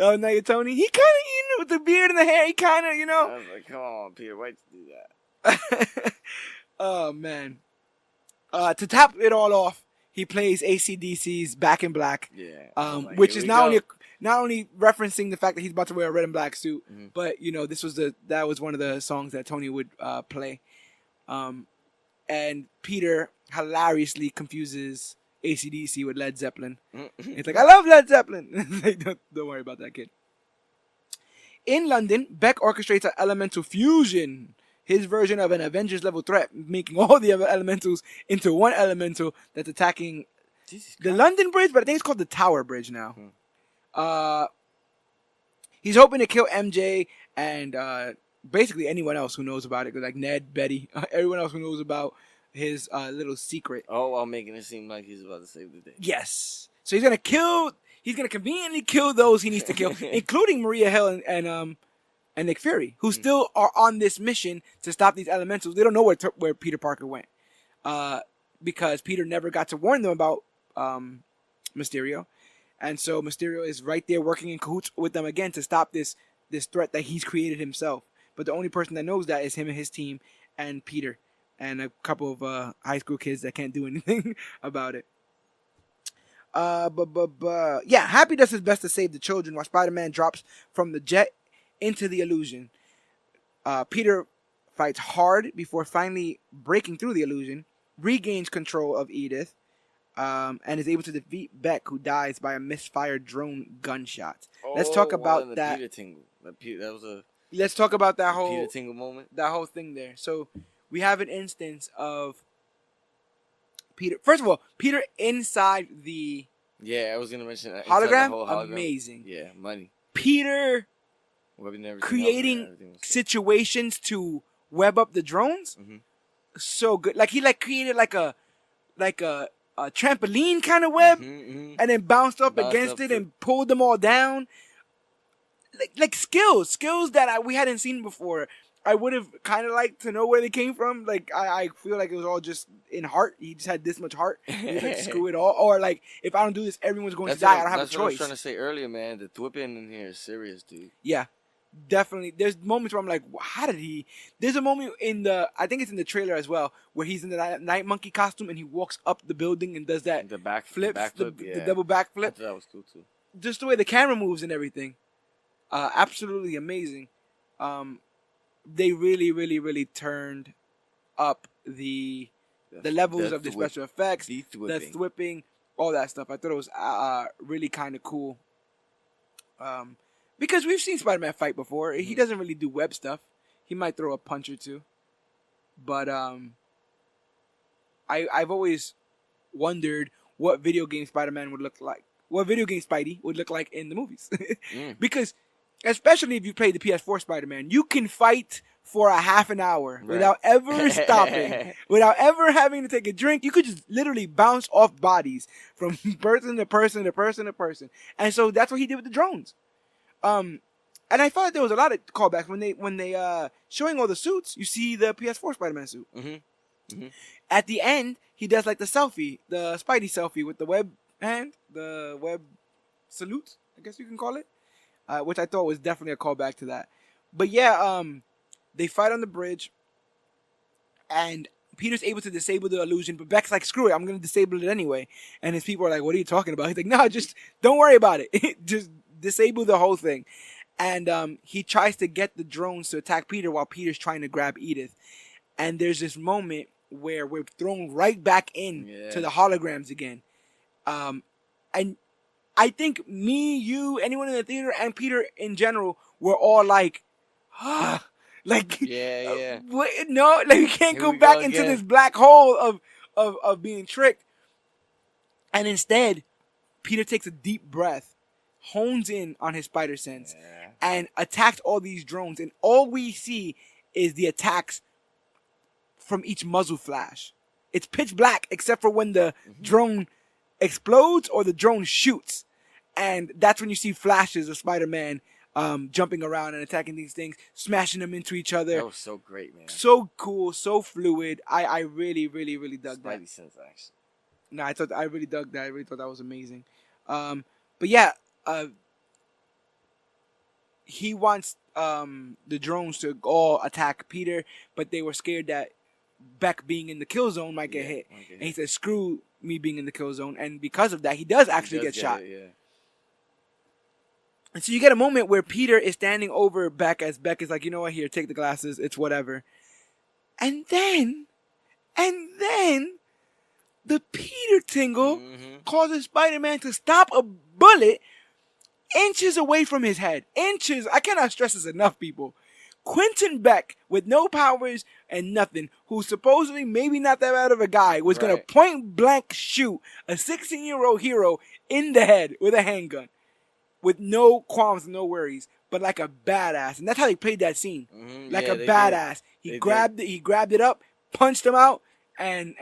Oh, now you're Tony? He kind of, with the beard and the hair, he kind of, I was like, come on, Peter, why'd you do that? Oh, man. To top it all off, he plays AC/DC's Back in Black. Yeah. Like, which is not only referencing the fact that he's about to wear a red and black suit, but that was one of the songs that Tony would play. And Peter hilariously confuses AC/DC with Led Zeppelin. It's like, I love Led Zeppelin. Like, don't worry about that, kid. In London, Beck orchestrates an elemental fusion, his version of an Avengers level threat, making all the other elementals into one elemental that's attacking the London Bridge, but I think it's called the Tower Bridge now. He's hoping to kill MJ and basically anyone else who knows about it, like Ned, Betty, everyone else who knows about his little secret. Oh, while making it seem like he's about to save the day. Yes. So he's gonna conveniently kill those he needs to kill, including Maria Hill and Nick Fury, who still are on this mission to stop these elementals. They don't know where Peter Parker went, because Peter never got to warn them about Mysterio. And so Mysterio is right there working in cahoots with them again to stop this threat that he's created himself. But the only person that knows that is him and his team and Peter and a couple of high school kids that can't do anything about it. Yeah, Happy does his best to save the children while Spider-Man drops from the jet into the illusion. Peter fights hard before finally breaking through the illusion, regains control of Edith, and is able to defeat Beck, who dies by a misfired drone gunshot. Let's talk about that. Peter tingle. That was a. Let's talk about that whole Peter tingle moment. That whole thing there. So we have an instance of Peter. First of all, Peter inside the I was gonna mention that. Hologram. Amazing. Yeah, money. Peter creating situations to web up the drones. So good. Like he created like a trampoline kind of web, and then bounced up against it and pulled them all down. Like skills that we hadn't seen before. I would have kind of liked to know where they came from. Like I feel like it was all just in heart. He just had this much heart. He was like, screw it all. Or like, if I don't do this, everyone's going to die. I don't have a choice. That's what I was trying to say earlier, man. The whipping in here is serious, dude. Yeah, definitely. There's moments where I'm like, how did he? There's a moment I think it's in the trailer as well, where he's in the night monkey costume and he walks up the building and does that the double backflip. I thought that was cool too. Just the way the camera moves and everything, absolutely amazing. They really, really, really turned up the levels of the special effects, the thwipping, all that stuff. I thought it was really kind of cool. Because we've seen Spider-Man fight before. He doesn't really do web stuff. He might throw a punch or two. But I've always wondered what video game Spider-Man would look like. What video game Spidey would look like in the movies. Because, especially if you play the PS4 Spider-Man, you can fight for a half an hour without ever stopping, without ever having to take a drink. You could just literally bounce off bodies from person to person to person to person. And so that's what he did with the drones. And I thought that there was a lot of callbacks when they showing all the suits. You see the PS4 Spider-Man suit. At the end, he does like the selfie, the Spidey selfie with the web hand, the web salute, I guess you can call it, which I thought was definitely a callback to that. But yeah, they fight on the bridge, and Peter's able to disable the illusion, but Beck's like, screw it, I'm going to disable it anyway. And his people are like, what are you talking about? He's like, no, just don't worry about it. Just disable the whole thing. And he tries to get the drones to attack Peter while Peter's trying to grab Edith. And there's this moment where we're thrown right back in to the holograms again. And I think me, you, anyone in the theater, and Peter in general were all like, like, what? No, like we can't go back into this black hole of being tricked. And instead, Peter takes a deep breath, hones in on his spider sense, and attacks all these drones. And all we see is the attacks from each muzzle flash. It's pitch black except for when the drone explodes or the drone shoots. And that's when you see flashes of Spider-Man jumping around and attacking these things, smashing them into each other. That was so great, man. So cool, so fluid. I really, really, really dug that. Spidey sense action. No, I really dug that. I really thought that was amazing. But yeah, he wants the drones to all attack Peter, but they were scared that Beck being in the kill zone might get hit. And he said, screw me being in the kill zone. And because of that, he does actually get shot. And so you get a moment where Peter is standing over Beck as Beck is like, you know what, here, take the glasses, it's whatever. And then, the Peter tingle causes Spider-Man to stop a bullet inches away from his head. Inches. I cannot stress this enough, people. Quentin Beck, with no powers and nothing, who's supposedly maybe not that bad of a guy, was going to point blank shoot a 16-year-old hero in the head with a handgun. With no qualms, no worries, but like a badass. And that's how they played that scene. Like a badass. He grabbed it up, punched him out, and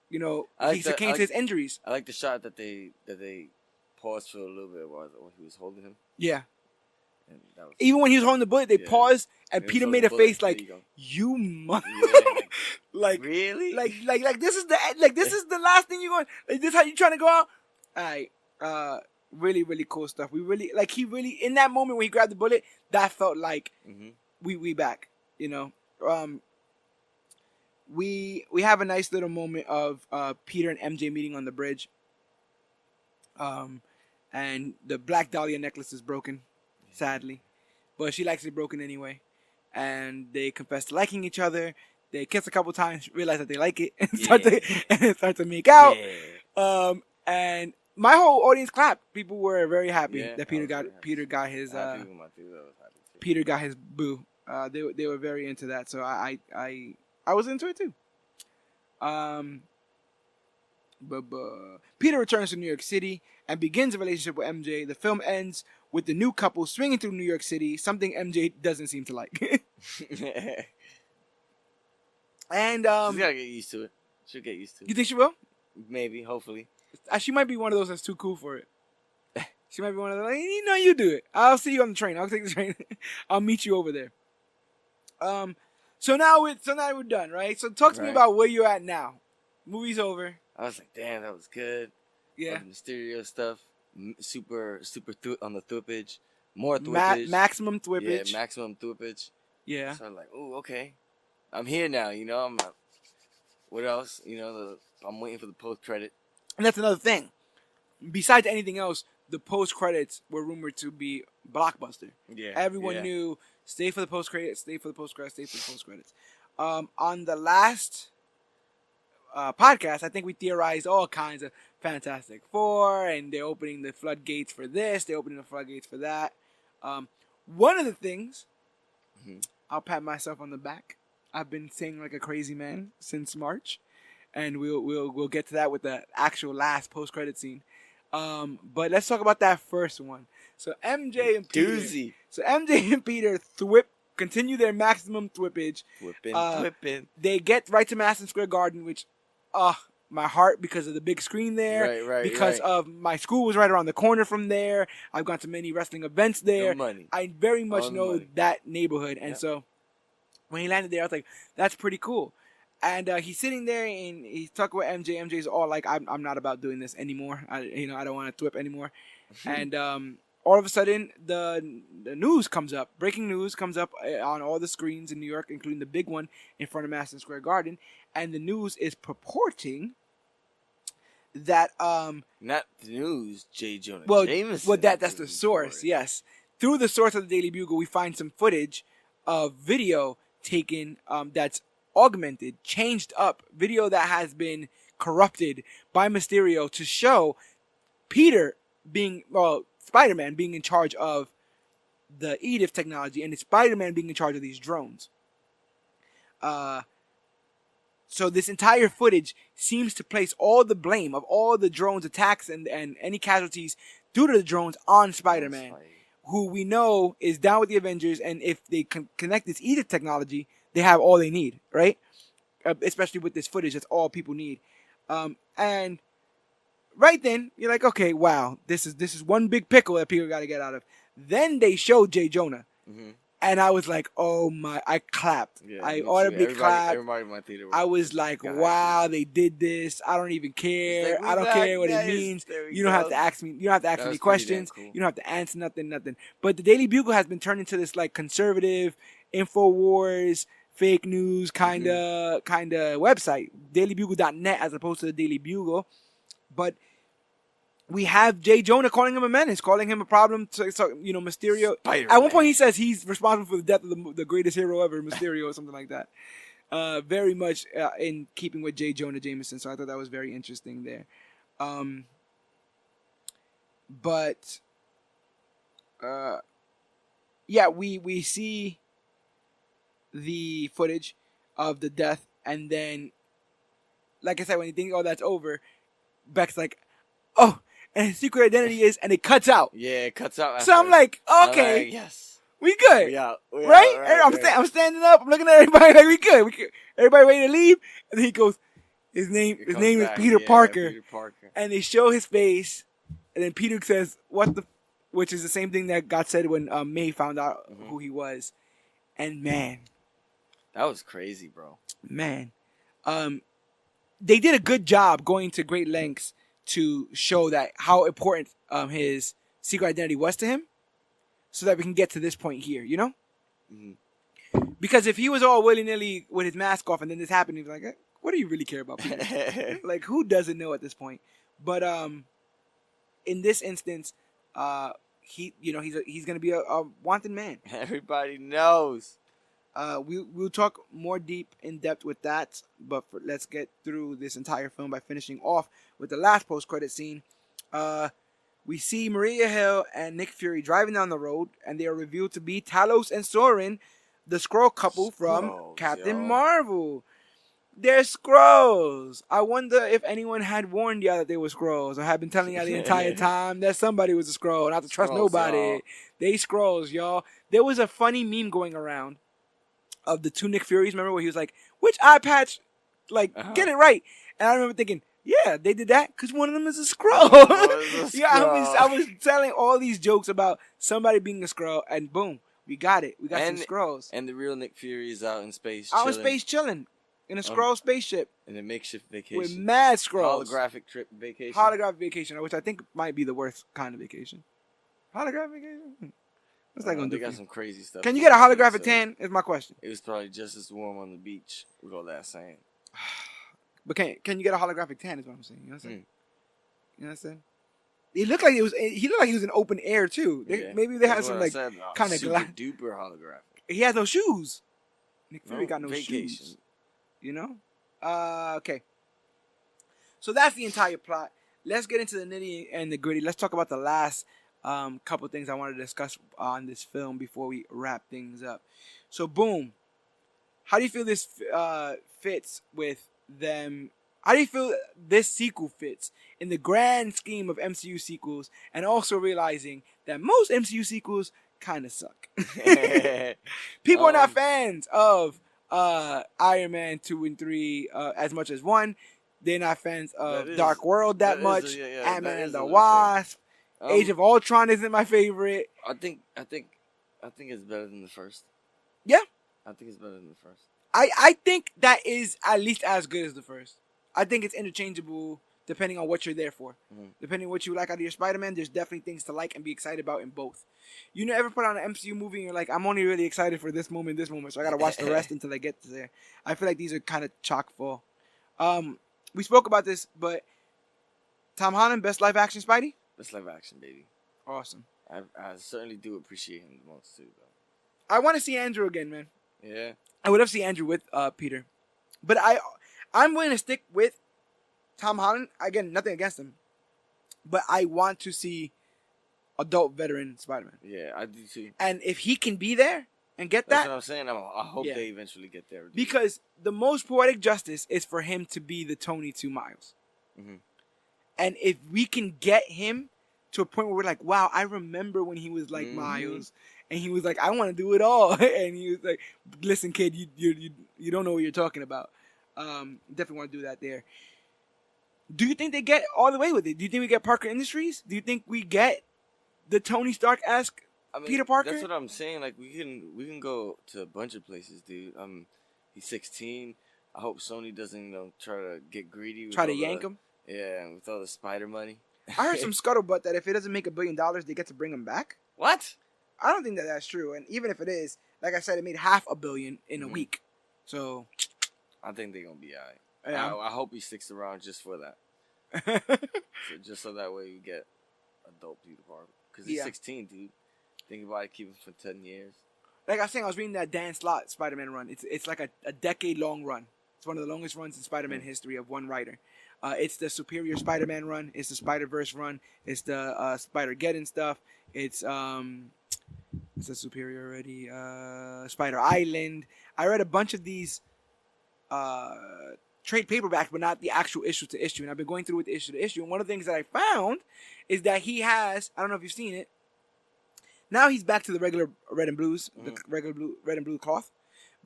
you know, he succumbed to his injuries. I like the shot that they paused for a little bit while he was holding him. Yeah. And that was even when he was holding the bullet, they paused, and Peter made a face like, "You mother." Like really? Like this is the last thing you're going. Like this how you trying to go out? Alright. Really, really cool stuff. We really he really in that moment when he grabbed the bullet, that felt like we back. You know, we have a nice little moment of Peter and MJ meeting on the bridge. And the Black Dahlia necklace is broken, sadly, but she likes it broken anyway. And they confess to liking each other. They kiss a couple times, realize that they like it, and start to make out. And my whole audience clapped. People were very happy that Peter got his Peter got his boo. They were very into that, so I was into it too. Peter returns to New York City and begins a relationship with MJ. The film ends with the new couple swinging through New York City, something MJ doesn't seem to like. And she's gotta get used to it. She'll get used to it. You think she will? Maybe, hopefully. She might be one of those that's too cool for it. She might be one of those, like, you know, you do it. I'll see you on the train. I'll take the train. I'll meet you over there. So now we're done, right? So talk to me about where you're at now. Movie's over. I was like, damn, that was good. Yeah. The Mysterio stuff. Super on the thwippage. More thwippage. Maximum thwippage. Yeah, maximum thwippage. Yeah. So I'm like, ooh, okay. I'm here now, you know. What else? You know, I'm waiting for the post-credit. And that's another thing. Besides anything else, the post-credits were rumored to be blockbuster. Yeah. Everyone knew, stay for the post-credits, stay for the post-credits, stay for the post-credits. On the last podcast, I think we theorized all kinds of Fantastic Four, and they're opening the floodgates for this, they're opening the floodgates for that. One of the things, I'll pat myself on the back. I've been saying like a crazy man since March, and we'll get to that with the actual last post-credit scene. But let's talk about that first one. So MJ and Peter. Doozy. So MJ and Peter continue their maximum thwippage. Thwipping. They get right to Madison Square Garden, which, my heart, because of the big screen there. Right. Because of my school was right around the corner from there. I've gone to many wrestling events there. No money. I very much know that neighborhood. And so when he landed there, I was like, that's pretty cool. And he's sitting there and he's talking with MJ. MJ's all like, I'm not about doing this anymore. I don't want to thwip anymore. And all of a sudden the news comes up. Breaking news comes up on all the screens in New York, including the big one in front of Madison Square Garden, and the news is purporting that not the news, J. Jonah Jameson. Well, That's the source. Yes, through the source of the Daily Bugle, we find some footage of video taken that's augmented, changed up, video that has been corrupted by Mysterio to show Peter Spider-Man being in charge of the Edith technology and Spider-Man being in charge of these drones. So this entire footage seems to place all the blame of all the drones attacks and any casualties due to the drones on Spider-Man, who we know is down with the Avengers, and if they connect this Edith technology, they have all they need, right? Especially with this footage, that's all people need. And right then, you're like, okay, wow, this is one big pickle that people got to get out of. Then they showed J. Jonah. Mm-hmm. And I was like, oh my, I clapped. Yeah, I audibly clapped. Everybody in my theater was, I was like, wow, they did this. I don't even care. Like, I don't care what it means. You don't have to ask me. You don't have to ask me questions. Cool. You don't have to answer nothing. But the Daily Bugle has been turned into this like conservative, InfoWars, fake news kind of website. DailyBugle.net as opposed to the Daily Bugle. But we have J. Jonah calling him a menace, calling him a problem. So Mysterio. Spider-Man. At one point, he says he's responsible for the death of the greatest hero ever, Mysterio, or something like that. Very much in keeping with J. Jonah Jameson. So I thought that was very interesting there. We see the footage of the death, and then, like I said, when you think, oh, that's over, Beck's like, oh. And his secret identity is, and it cuts out. Yeah, it cuts out. So I'm like, okay, like, yes, we good, we out, right? I'm standing up. I'm looking at everybody like we good. Everybody ready to leave, and then he goes, his name is Peter Parker. And they show his face, and then Peter says, which is the same thing that got said when May found out who he was, and man, that was crazy, bro. Man, they did a good job going to great lengths to show that how important his secret identity was to him, so that we can get to this point here, you know? Mm-hmm. Because if he was all willy-nilly with his mask off and then this happened, he's like, what do you really care about people? Like, who doesn't know at this point? But in this instance, he's going to be a wanted man. Everybody knows. We'll talk more deep in depth with that, but let's get through this entire film by finishing off with the last post-credit scene. We see Maria Hill and Nick Fury driving down the road, and they are revealed to be Talos and Soren, the Skrull couple from Captain Marvel. They're Skrulls. I wonder if anyone had warned y'all that they were Skrulls, or had been telling y'all the entire time that somebody was a Skrull, not to trust nobody. Y'all. They Skrulls, y'all. There was a funny meme going around of the two Nick Furies, remember, where he was like, which eye patch? Like, get it right. And I remember thinking, yeah, they did that because one of them is a Skrull. Yeah, I was telling all these jokes about somebody being a Skrull, and boom, we got it. We got some Skrulls. And the real Nick Fury is out in space chilling. In a Skrull spaceship. In a makeshift vacation. With mad Skrulls. Holographic trip vacation. Holographic vacation, which I think might be the worst kind of vacation. Holographic vacation? What's that going to do? They got some crazy stuff. Can you get a holographic tan? Is my question. It was probably just as warm on the beach with all that sand. But can you get a holographic tan? Is what I'm saying. You know what I'm saying? You know what I'm saying? He looked like he was in open air too. Maybe they had some like kind of super duper holographic. He has no shoes. Nick Fury got no shoes. You know? Okay. So that's the entire plot. Let's get into the nitty and the gritty. Let's talk about the last couple things I wanted to discuss on this film before we wrap things up. So, boom. How do you feel this fits with them? How do you feel this sequel fits in the grand scheme of MCU sequels, and also realizing that most MCU sequels kind of suck? People are not fans of Iron Man 2 and 3 as much as 1. They're not fans of Dark World that much. Ant-Man and the Wasp. Age of Ultron isn't my favorite. I think it's better than the first. Yeah. I think it's better than the first. I think that is at least as good as the first. I think it's interchangeable depending on what you're there for. Mm-hmm. Depending on what you like out of your Spider-Man, there's definitely things to like and be excited about in both. You never put on an MCU movie and you're like, I'm only really excited for this moment, so I gotta watch the rest until I get to there. I feel like these are kind of chock full. We spoke about this, but Tom Holland, best live action Spidey? Best live action, baby. Awesome. I certainly do appreciate him the most too, though. I want to see Andrew again, man. Yeah. I would love to see Andrew with Peter. But I'm willing to stick with Tom Holland. Again, nothing against him. But I want to see adult veteran Spider-Man. Yeah, I do too. And if he can be there and get That's that. what I'm saying. I hope they eventually get there. Dude. Because the most poetic justice is for him to be the Tony to Miles. Mm-hmm. And if we can get him to a point where we're like, wow, I remember when he was like Miles. And he was like, I want to do it all. And he was like, listen, kid, you don't know what you're talking about. Definitely want to do that there. Do you think they get all the way with it? Do you think we get Parker Industries? Do you think we get the Tony Stark-esque Peter Parker? That's what I'm saying. Like we can go to a bunch of places, dude. He's 16. I hope Sony doesn't try to get greedy. Try to yank him. Yeah, with all the Spider money. I heard some scuttlebutt that if it doesn't make $1 billion, they get to bring him back. What? I don't think that that's true. And even if it is, like I said, it made $500 million in a week. So I think they're gonna be alright. Yeah. I hope he sticks around just for that. So that way you get adult Peter Parker. Because he's 16, dude. Think about it, keep him for 10 years. Like I was saying, I was reading that Dan Slott Spider-Man run. It's like a decade-long run. It's one of the longest runs in Spider-Man history of one writer. It's the Superior Spider-Man run. It's the Spider-Verse run. It's the Spider-Geddon stuff. It's a Superior already. Spider Island. I read a bunch of these trade paperbacks, but not the actual issue to issue. And I've been going through with the issue to issue. And one of the things that I found is that he has, I don't know if you've seen it, now he's back to the regular red and blues, the regular red and blue cloth.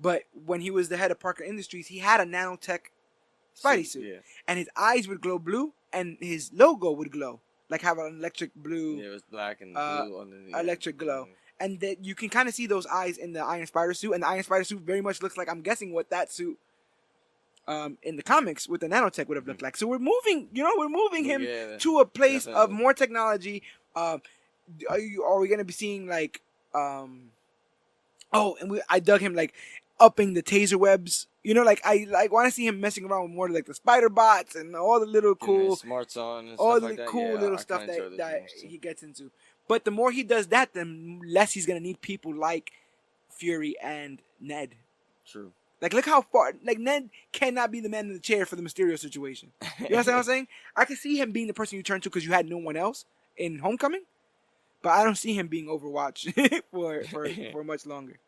But when he was the head of Parker Industries, he had a nanotech Spidey suit. Yeah. And his eyes would glow blue, and his logo would glow. Like have an electric blue. Yeah, it was black and blue underneath. Electric glow. And that you can kind of see those eyes in the Iron Spider suit. And the Iron Spider suit very much looks like, I'm guessing, what that suit in the comics with the nanotech would have looked like. So we're moving, him to a place of more technology. Are we going to be seeing like, I dug him like upping the taser webs. I want to see him messing around with more like the spider bots and all the little cool smarts on and all stuff the like that. cool little stuff that he gets into. But the more he does that, the less he's gonna need people like Fury and Ned. True. Like look how far. Like Ned cannot be the man in the chair for the Mysterio situation. You know what I'm saying? I can see him being the person you turn to because you had no one else in Homecoming. But I don't see him being Overwatch for much longer.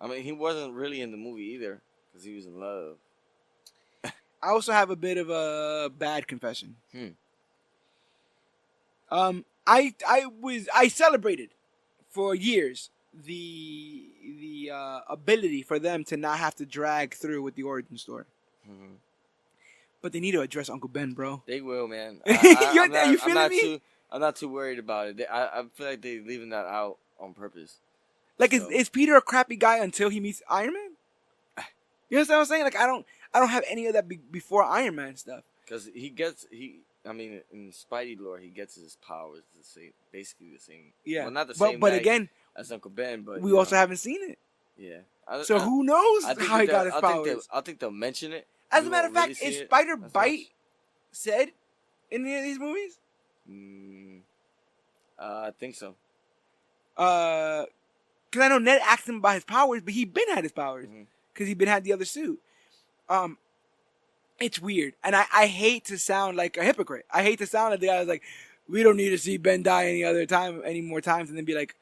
I mean, he wasn't really in the movie either because he was in love. I also have a bit of a bad confession. I celebrated for years the ability for them to not have to drag through with the origin story. But they need to address Uncle Ben, bro. They will, man. You feeling me? I'm not too worried about it. I feel like they're leaving that out on purpose. Like, is Peter a crappy guy until he meets Iron Man? You know what I'm saying? Like, I don't have any of that before Iron Man stuff. Because in Spidey lore, he gets his powers basically the same. Yeah. Well, not the same. But again, as Uncle Ben, but we also haven't seen it. Yeah. So who knows how he got his powers? I think they'll mention it. As a matter of fact, is Spider Bite said in any of these movies? I think so. Because I know Ned asked him about his powers, but he been had his powers because he been had the other suit. It's weird, and I hate to sound like a hypocrite. I hate to sound like the guy who's like, we don't need to see Ben die any more times, and then be like,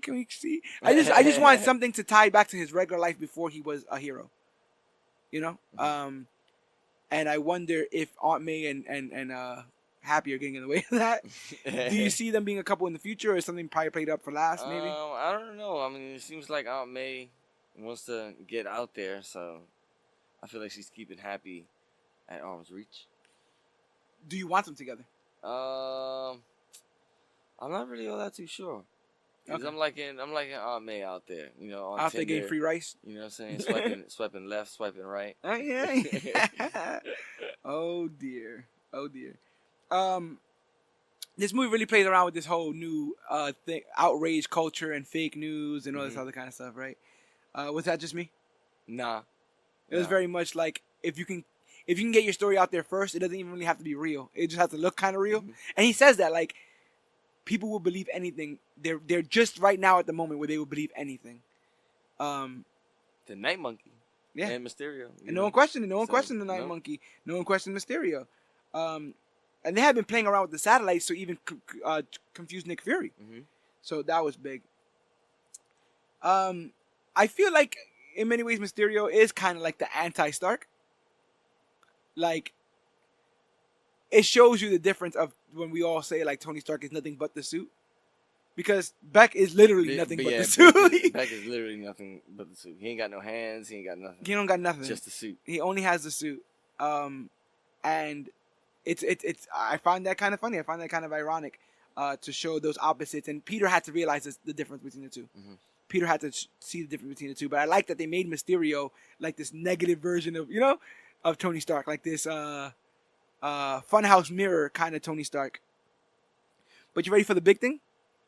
can we see? I just want something to tie back to his regular life before he was a hero. You know, and I wonder if Aunt May and Happy are getting in the way of that. Do you see them being a couple in the future, or is something probably played up for last? Maybe. I don't know. I mean, it seems like Aunt May wants to get out there, so I feel like she's keeping Happy at arm's reach. Do you want them together? I'm not really all that too sure. Cause I'm liking Aunt May out there, on out Tinder, there getting free rice. You know what I'm saying? Swiping left, swiping right. Oh yeah. Oh dear. Oh dear. This movie really plays around with this whole new thing, outrage culture and fake news and all this other kind of stuff, right? Was that just me? Nah. It was very much like if you can get your story out there first, it doesn't even really have to be real. It just has to look kind of real. And he says that like people will believe anything. They're just right now at the moment where they will believe anything. The Night Monkey. Yeah. And Mysterio. And no one questioned it. No one questioned the Night Monkey. No one questioned Mysterio. And they had been playing around with the satellites to even confuse Nick Fury. So that was big. I feel like in many ways Mysterio is kind of like the anti-Stark. Like, it shows you the difference of when we all say like Tony Stark is nothing but the suit. Because Beck is literally nothing but the suit. Beck is literally nothing but the suit. He ain't got no hands. He ain't got nothing. He don't got nothing. Just the suit. He only has the suit. And it's I find that kind of funny. I find that kind of ironic to show those opposites. And Peter had to realize the difference between the two. Peter had to see the difference between the two. But I like that they made Mysterio like this negative version of Tony Stark, like this funhouse mirror kind of Tony Stark. But you ready for the big thing?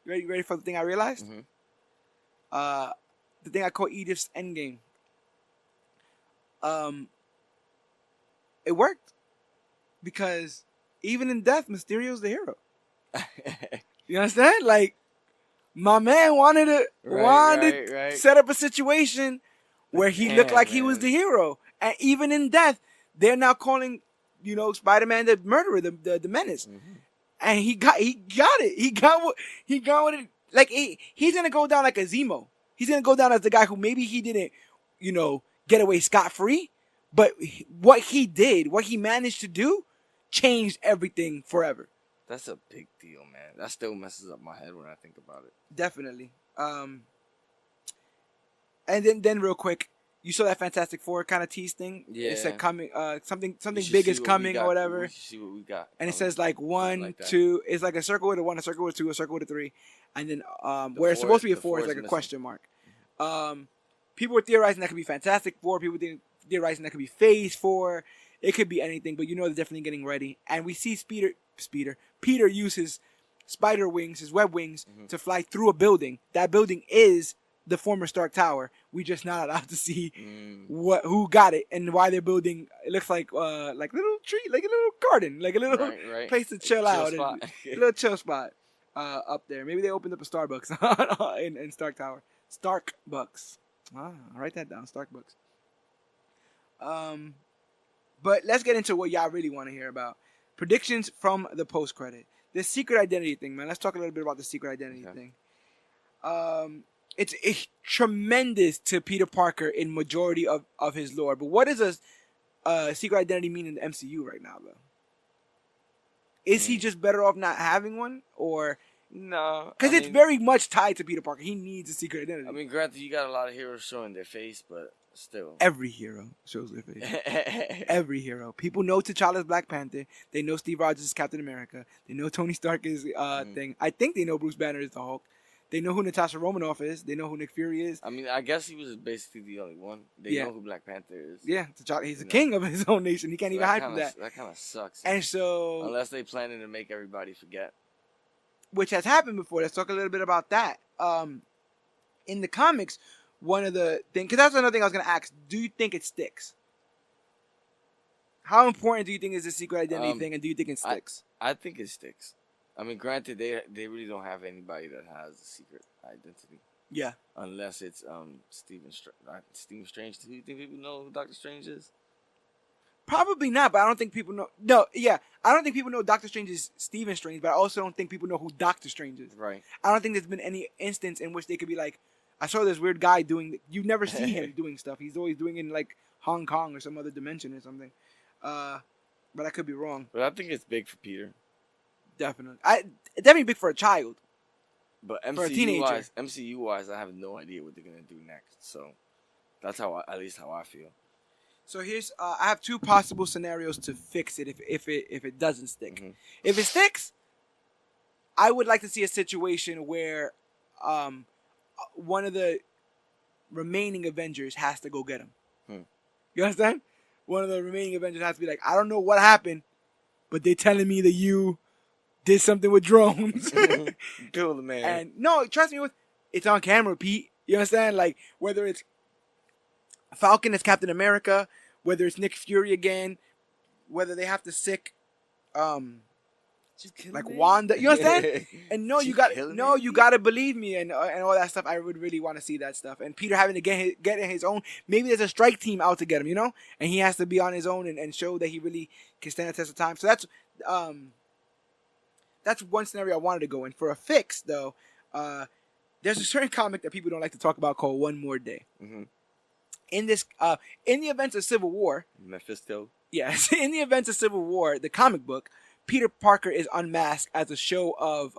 You ready for the thing I realized? The thing I call Edith's Endgame. It worked. Because even in death, Mysterio's the hero. You understand? Like, my man wanted to set up a situation where he looked like he was the hero. And even in death, they're now calling, Spider-Man the murderer, the menace. And he got it. He got what it, like, he's going to go down like a Zemo. He's going to go down as the guy who maybe he didn't, get away scot-free. But what he did, what he managed to do, changed everything forever. That's a big deal, man. That still messes up my head when I think about it. Definitely. And then real quick, you saw that Fantastic Four kind of tease thing? Yeah. It said coming, something big is coming or whatever. We should see what we got. And it says like 1, 2, it's like a circle with a 1, a circle with a 2, a circle with a 3. And then where it's supposed to be a 4 is like a question mark. People were theorizing that could be Fantastic Four. People were theorizing that could be Phase 4. It could be anything, but they're definitely getting ready. And we see Peter use his spider wings, his web wings, to fly through a building. That building is the former Stark Tower. We just not allowed to see who got it and why they're building. It looks like a little tree, like a little garden, like a little place to chill out, and a little chill spot up there. Maybe they opened up a Starbucks in Stark Tower. Starbucks. I'll write that down. Starbucks. But let's get into what y'all really want to hear about. Predictions from the post-credit. This secret identity thing, man. Let's talk a little bit about the secret identity thing. It's tremendous to Peter Parker in majority of his lore. But what does a secret identity mean in the MCU right now, though? Is he just better off not having one? Or... No. Because it's very much tied to Peter Parker. He needs a secret identity. I mean, granted, you got a lot of heroes showing their face, but... Still. Every hero shows their face. Every hero. People know T'Challa's Black Panther. They know Steve Rogers is Captain America. They know Tony Stark is thing. I think they know Bruce Banner is the Hulk. They know who Natasha Romanoff is. They know who Nick Fury is. I mean, I guess he was basically the only one. They know who Black Panther is. Yeah, T'Challa, he's the king of his own nation. He can't even hide from that. That kind of sucks. And so... Unless they planning to make everybody forget. Which has happened before. Let's talk a little bit about that. In the comics... One of the things, because that's another thing I was going to ask. Do you think it sticks? How important do you think is this secret identity thing, and do you think it sticks? I think it sticks. I mean, granted, they really don't have anybody that has a secret identity. Yeah. Unless it's Stephen Strange. Do you think people know who Doctor Strange is? Probably not, but I don't think people know. No, yeah. I don't think people know Doctor Strange is Stephen Strange, but I also don't think people know who Doctor Strange is. Right. I don't think there's been any instance in which they could be like, I saw this weird guy doing... You never see him doing stuff. He's always doing it in, like, Hong Kong or some other dimension or something. But I could be wrong. But I think it's big for Peter. Definitely. Definitely big for a child. But MCU-wise, I have no idea what they're going to do next. So, that's at least how I feel. So, here's... I have two possible scenarios to fix it if it doesn't stick. If it sticks, I would like to see a situation where... one of the remaining Avengers has to go get him. You understand? One of the remaining Avengers has to be like, I don't know what happened, but they're telling me that you did something with drones. Kill the man. And no, trust me, it's on camera, Pete. You understand? Like, whether it's Falcon as Captain America, whether it's Nick Fury again, whether they have to sick, like me. Wanda. You understand? And you got to believe me and all that stuff. I would really want to see that stuff. And Peter having to get in his own. Maybe there's a strike team out to get him, and he has to be on his own and show that he really can stand the test of time. So that's one scenario I wanted to go in. For a fix, though, there's a certain comic that people don't like to talk about called One More Day. Mm-hmm. In the events of Civil War, Mephisto. Yes, in the events of Civil War, the comic book, Peter Parker is unmasked as a show of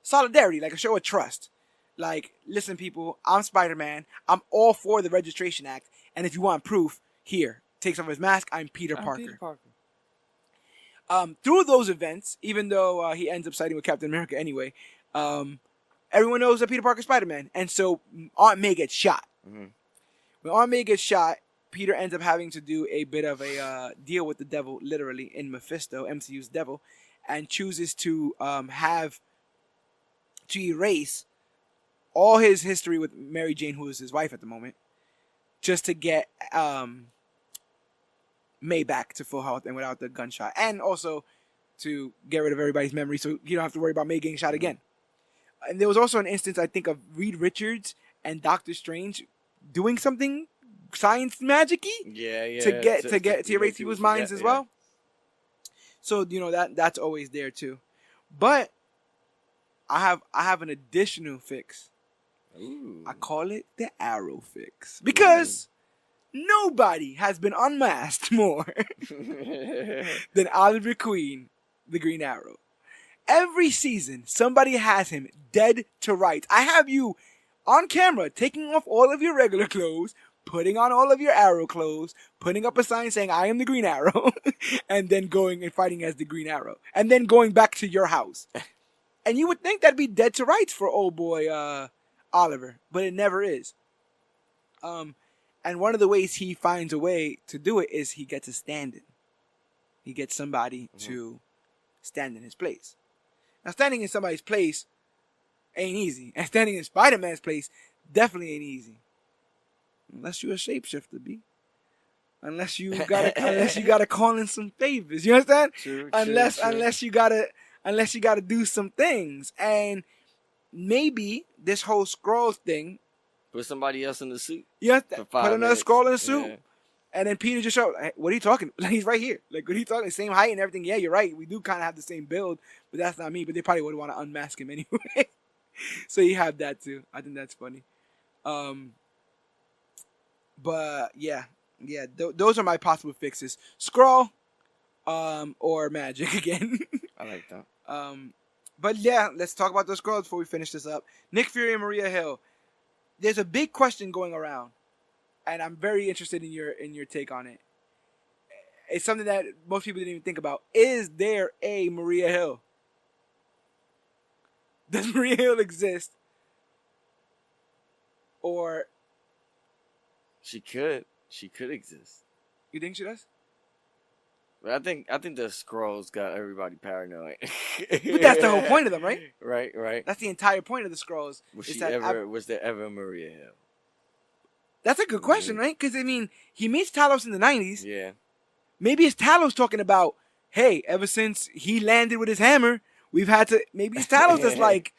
solidarity, like a show of trust. Like, listen, people, I'm Spider-Man. I'm all for the Registration Act, and if you want proof, here, takes off his mask. I'm Peter Parker. Peter Parker. Through those events, even though he ends up siding with Captain America anyway, everyone knows that Peter Parker's Spider-Man, and so Aunt May gets shot. Mm-hmm. When Aunt May gets shot, Peter ends up having to do a bit of a deal with the devil, literally, in Mephisto, MCU's devil, and chooses to erase all his history with Mary Jane, who is his wife at the moment, just to get May back to full health and without the gunshot, and also to get rid of everybody's memory so you don't have to worry about May getting shot again. And there was also an instance, I think, of Reed Richards and Doctor Strange doing something science magic-y to erase people's minds as well. So that's always there too. But I have an additional fix. Ooh. I call it the Arrow fix because nobody has been unmasked more than Oliver Queen, the Green Arrow. Every season, somebody has him dead to rights. I have you on camera taking off all of your regular clothes, putting on all of your Arrow clothes, putting up a sign saying, I am the Green Arrow, and then going and fighting as the Green Arrow, and then going back to your house. And you would think that'd be dead to rights for old boy Oliver, but it never is. And one of the ways he finds a way to do it is he gets a stand-in. He gets somebody to stand in his place. Now, standing in somebody's place ain't easy. And standing in Spider-Man's place definitely ain't easy. Unless you're a shapeshifter, B. Unless you gotta call in some favors. You understand? True. Unless you gotta do some things. And maybe this whole scroll thing. Put somebody else in the suit. Yeah, put another scroll in the suit. Yeah. And then Peter just showed, hey, what are you talking? Like, he's right here. Like, what are you talking? Same height and everything. Yeah, you're right. We do kind of have the same build, but that's not me. But they probably would want to unmask him anyway. So you have that too. I think that's funny. But yeah. Those are my possible fixes. Scroll, or magic again. I like that. But yeah, let's talk about those scrolls before we finish this up. Nick Fury and Maria Hill. There's a big question going around, and I'm very interested in your take on it. It's something that most people didn't even think about. Is there a Maria Hill? Does Maria Hill exist? Or she could exist. You think she does? But I think the Skrulls got everybody paranoid. But that's the whole point of them, right? Right. That's the entire point of the Skrulls. Was there ever Maria Hill? That's a good question, right? Because, I mean, he meets Talos in the 90s. Yeah. Maybe it's Talos talking about, hey, ever since he landed with his hammer, we've had to... Maybe it's Talos that's like,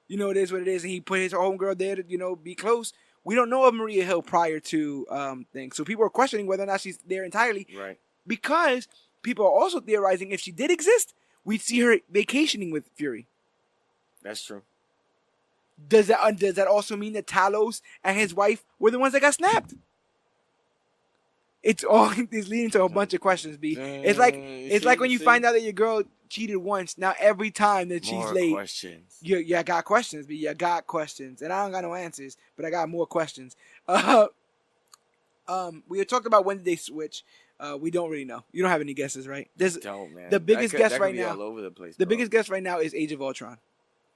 it is what it is, and he put his homegirl there to, be close. We don't know of Maria Hill prior to things. So people are questioning whether or not she's there entirely. Right. Because people are also theorizing if she did exist, we'd see her vacationing with Fury. That's true. Does that also mean that Talos and his wife were the ones that got snapped? It's leading to a bunch of questions, B. It's like when you find out that your girl cheated once. Now every time that she's late, questions. You got questions, B. You got questions, and I don't got no answers, but I got more questions. We talked about when did they switch. We don't really know. You don't have any guesses, right? Man. The biggest guess right now. All over the place. The biggest guess right now is Age of Ultron,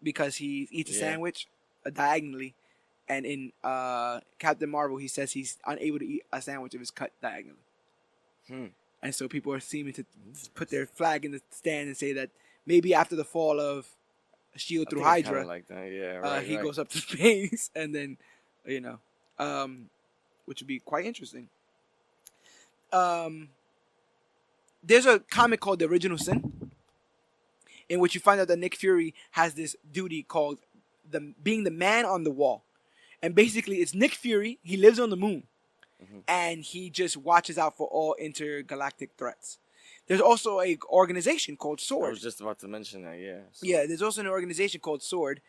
because he eats a sandwich diagonally, and in Captain Marvel he says he's unable to eat a sandwich if it's cut diagonally. And so people are seeming to put their flag in the stand and say that maybe after the fall of Shield through Hydra, like that. Yeah, right, he right. goes up to space, and then which would be quite interesting. There's a comic called The Original Sin, in which you find out that Nick Fury has this duty called being the man on the wall. And basically, it's Nick Fury. He lives on the moon. Mm-hmm. And he just watches out for all intergalactic threats. There's also an organization called SWORD. I was just about to mention that, yeah. So. Yeah, there's also an organization called SWORD,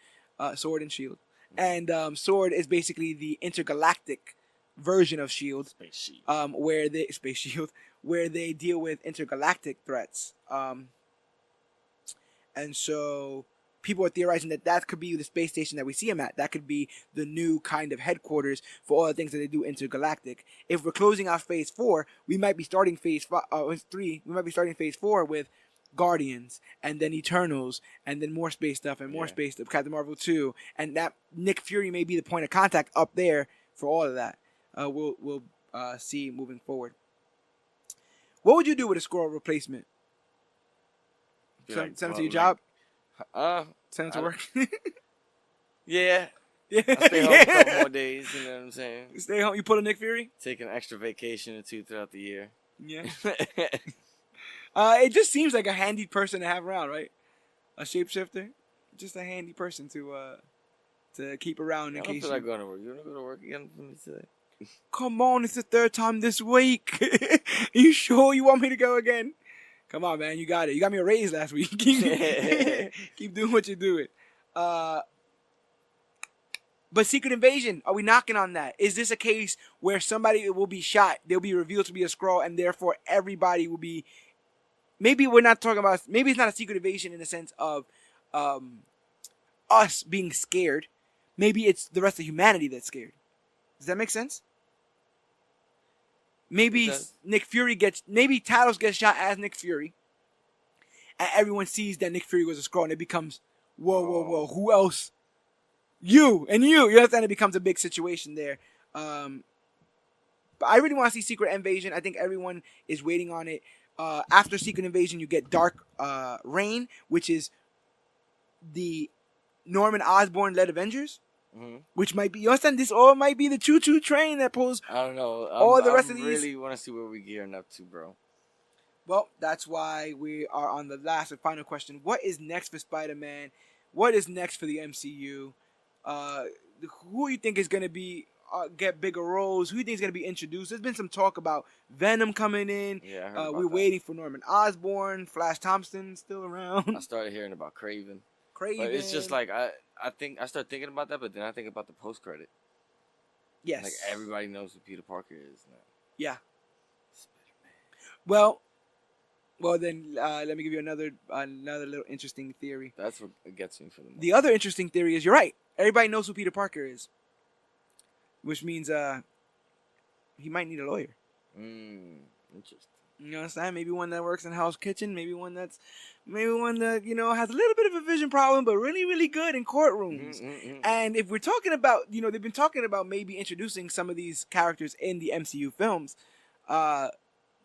Sword and Shield. Mm-hmm. And SWORD is basically the intergalactic version of Shield. Space Shield. Space Shield, where they deal with intergalactic threats. And so people are theorizing that could be the space station that we see him at. That could be the new kind of headquarters for all the things that they do intergalactic. If we're closing out Phase 4, we might be starting Phase 3. We might be starting Phase 4 with Guardians, and then Eternals, and then more space stuff, and more space stuff, Captain Marvel 2. And that Nick Fury may be the point of contact up there for all of that. We'll see moving forward. What would you do with a Skrull replacement? Send it to your job? Send it to work? Yeah. Yeah. I'll stay home a couple more days, you know what I'm saying? Stay home. You pull a Nick Fury? Take an extra vacation or two throughout the year. Yeah. It just seems like a handy person to have around, right? A shapeshifter. Just a handy person to keep around in case. I don't feel like going to work. You want to go to work again for me today? Come on, it's the third time this week. You sure you want me to go again? Come on, man, you got it. You got me a raise last week. Keep doing what you're doing. But Secret Invasion, are we knocking on that? Is this a case where somebody will be shot, they'll be revealed to be a Skrull, and therefore everybody will be... Maybe we're not talking about... Maybe it's not a Secret Invasion in the sense of us being scared. Maybe it's the rest of humanity that's scared. Does that make sense? Maybe maybe Talos gets shot as Nick Fury, and everyone sees that Nick Fury was a Skrull, and it becomes, whoa, who else? You understand? It becomes a big situation there. But I really want to see Secret Invasion. I think everyone is waiting on it. After Secret Invasion, you get Dark Reign, which is the Norman Osborn-led Avengers. Mm-hmm. Which might be, you understand, this all might be the choo-choo train that pulls I don't know. rest of these. I really want to see where we're gearing up to, bro. Well, that's why we are on the last and final question. What is next for Spider-Man? What is next for the MCU? Who do you think is going to be get bigger roles? Who do you think is going to be introduced? There's been some talk about Venom coming in. Yeah, I heard about we're that. Waiting for Norman Osborn. Flash Thompson still around. I started hearing about Craven. But it's just like I start thinking about that, but then I think about the post credit. Yes. Like everybody knows who Peter Parker is now. Yeah. Spider-Man. Well then let me give you another little interesting theory. That's what gets me for the most. The other interesting theory is you're right. Everybody knows who Peter Parker is, which means he might need a lawyer. Interesting. You know what I'm saying? Maybe one that works in Hell's Kitchen. Maybe one that has a little bit of a vision problem, but really, really good in courtrooms. And if we're talking about, they've been talking about maybe introducing some of these characters in the MCU films.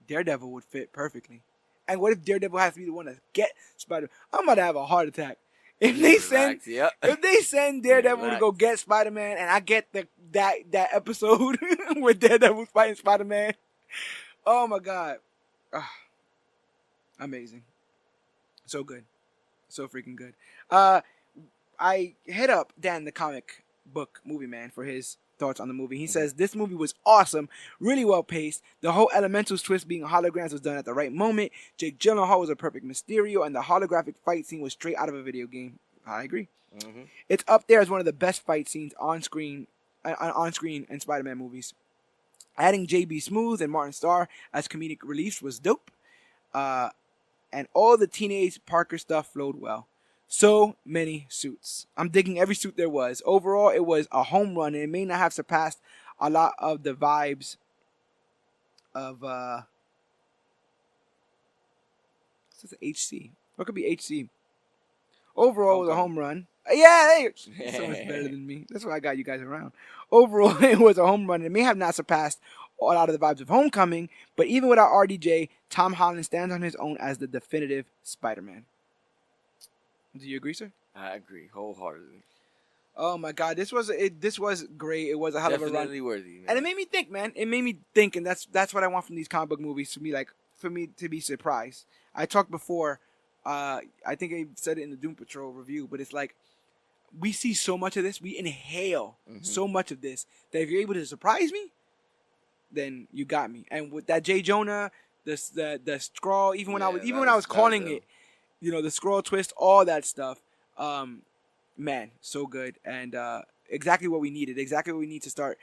Daredevil would fit perfectly. And what if Daredevil has to be the one to get Spider-Man? I'm about to have a heart attack. If they send Daredevil to go get Spider-Man, and I get that episode where Daredevil's fighting Spider-Man, oh my God. Amazing. So good. So freaking good. I hit up Dan, the comic book movie man, for his thoughts on the movie. He says, this movie was awesome, really well paced. The whole Elementals twist being holograms was done at the right moment. Jake Gyllenhaal was a perfect Mysterio, and the holographic fight scene was straight out of a video game. I agree. Mm-hmm. It's up there as one of the best fight scenes on screen in Spider-Man movies. Adding J.B. Smoove and Martin Starr as comedic reliefs was dope. And all the teenage Parker stuff flowed well. So many suits. I'm digging every suit there was. Overall, it was a home run, and it may not have surpassed a lot of the vibes of what's this, HC? What could be HC? Overall, it was a home run. Yeah, you're so much better than me. That's why I got you guys around. Overall, it was a home run. It may have not surpassed a lot of the vibes of Homecoming, but even without RDJ, Tom Holland stands on his own as the definitive Spider-Man. Do you agree, sir? I agree wholeheartedly. Oh my God, this was great. It was a hell of a run. Definitely worthy, man. And it made me think, man. It made me think, and that's what I want from these comic book movies. For me to be surprised. I talked before. I think I said it in the Doom Patrol review, but it's like we see so much of this, we inhale so much of this that if you're able to surprise me, then you got me. And with that J. Jonah, the scroll, even when I was calling it, the scroll twist, all that stuff, man, so good. And exactly what we needed. Exactly what we need to starting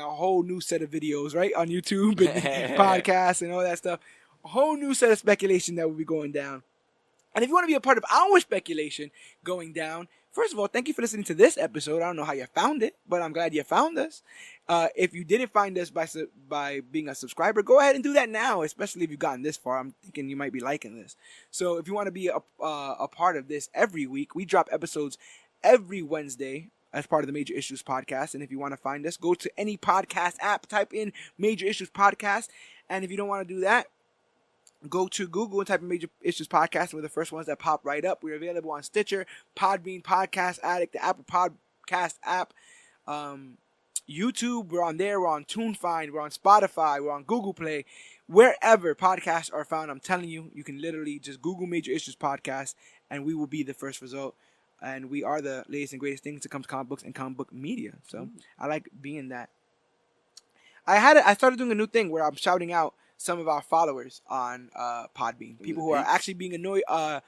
a whole new set of videos, right? On YouTube and podcasts and all that stuff. A whole new set of speculation that will be going down. And if you want to be a part of our speculation going down, first of all, thank you for listening to this episode. I don't know how you found it, but I'm glad you found us. If you didn't find us by being a subscriber, go ahead and do that now, especially if you've gotten this far. I'm thinking you might be liking this. So if you want to be a part of this every week, we drop episodes every Wednesday as part of the Major Issues Podcast. And if you want to find us, go to any podcast app, type in Major Issues Podcast. And if you don't want to do that, go to Google and type in Major Issues Podcast. We're the first ones that pop right up. We're available on Stitcher, Podbean, Podcast Addict, the Apple Podcast app, YouTube. We're on there. We're on TuneFind. We're on Spotify. We're on Google Play. Wherever podcasts are found, I'm telling you, you can literally just Google Major Issues Podcast, and we will be the first result. And we are the latest and greatest things to come to comic books and comic book media. So I like being that. I started doing a new thing where I'm shouting out some of our followers on Podbean. People who are actually being annoyed. I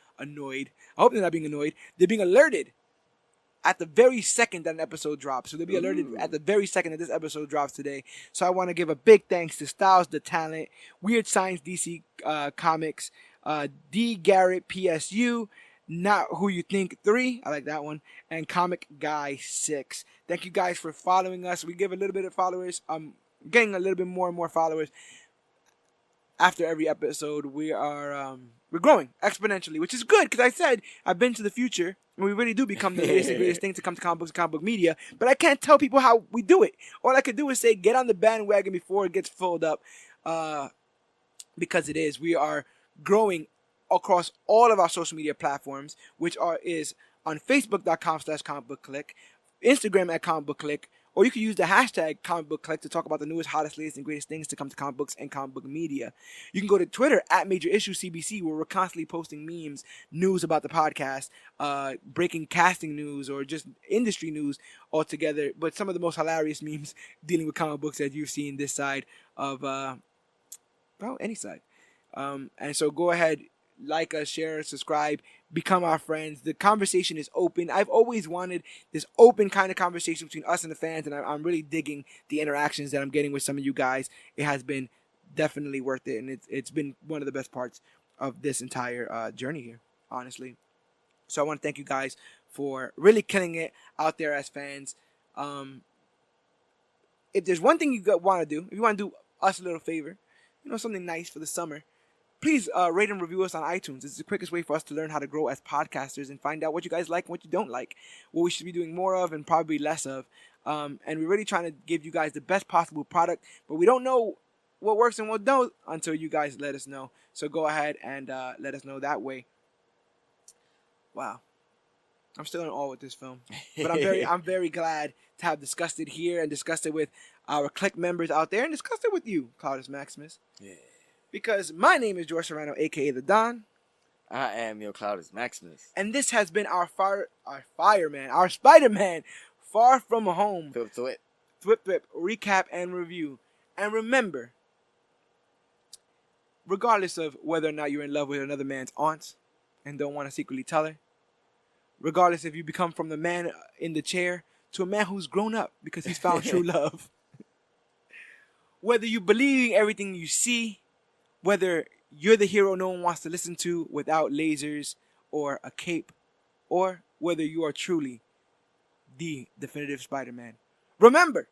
hope they're not being annoyed. They're being alerted at the very second that an episode drops. So they'll be alerted at the very second that this episode drops today. So I want to give a big thanks to Styles the Talent, Weird Science DC Comics, D. Garrett PSU, Not Who You Think 3, I like that one, and Comic Guy 6. Thank you guys for following us. We give a little bit of followers. I'm getting a little bit more and more followers. After every episode, we're growing exponentially, which is good because I said I've been to the future, and we really do become the latest and greatest thing to come to comic books and comic book media. But I can't tell people how we do it. All I could do is say get on the bandwagon before it gets filled up, because it is. We are growing across all of our social media platforms, which is on Facebook.com/comicbookclick, Instagram at comicbookclick. Or you can use the hashtag ComicBookClick to talk about the newest, hottest, latest, and greatest things to come to comic books and comic book media. You can go to Twitter at Major Issue CBC, where we're constantly posting memes, news about the podcast, breaking casting news, or just industry news altogether. But some of the most hilarious memes dealing with comic books that you've seen this side of, any side. And so go ahead, like us, share, subscribe, become our friends. The conversation is open. I've always wanted this open kind of conversation between us and the fans, and I'm really digging the interactions that I'm getting with some of you guys. It has been definitely worth it, and it's been one of the best parts of this entire journey here, honestly. So I want to thank you guys for really killing it out there as fans. If there's one thing you want to do, if you want to do us a little favor, something nice for the summer, please rate and review us on iTunes. It's the quickest way for us to learn how to grow as podcasters and find out what you guys like and what you don't like, what we should be doing more of and probably less of. And we're really trying to give you guys the best possible product, but we don't know what works and what don't until you guys let us know. So go ahead and let us know that way. Wow. I'm still in awe with this film, but I'm very glad to have discussed it here and discussed it with our Clique members out there and discussed it with you, Claudius Maximus. Yeah. Because my name is George Serrano, a.k.a. The Don. I am your Claudius Maximus. And this has been our fireman, our Spider-Man, Far From Home. Thwip, recap and review. And remember, regardless of whether or not you're in love with another man's aunt and don't want to secretly tell her, regardless if you become from the man in the chair to a man who's grown up because he's found true love, whether you believe everything you see, whether you're the hero no one wants to listen to without lasers or a cape, or whether you are truly the definitive Spider-Man. Remember,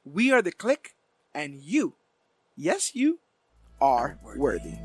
we are the Clique, and you, yes, you, are worthy.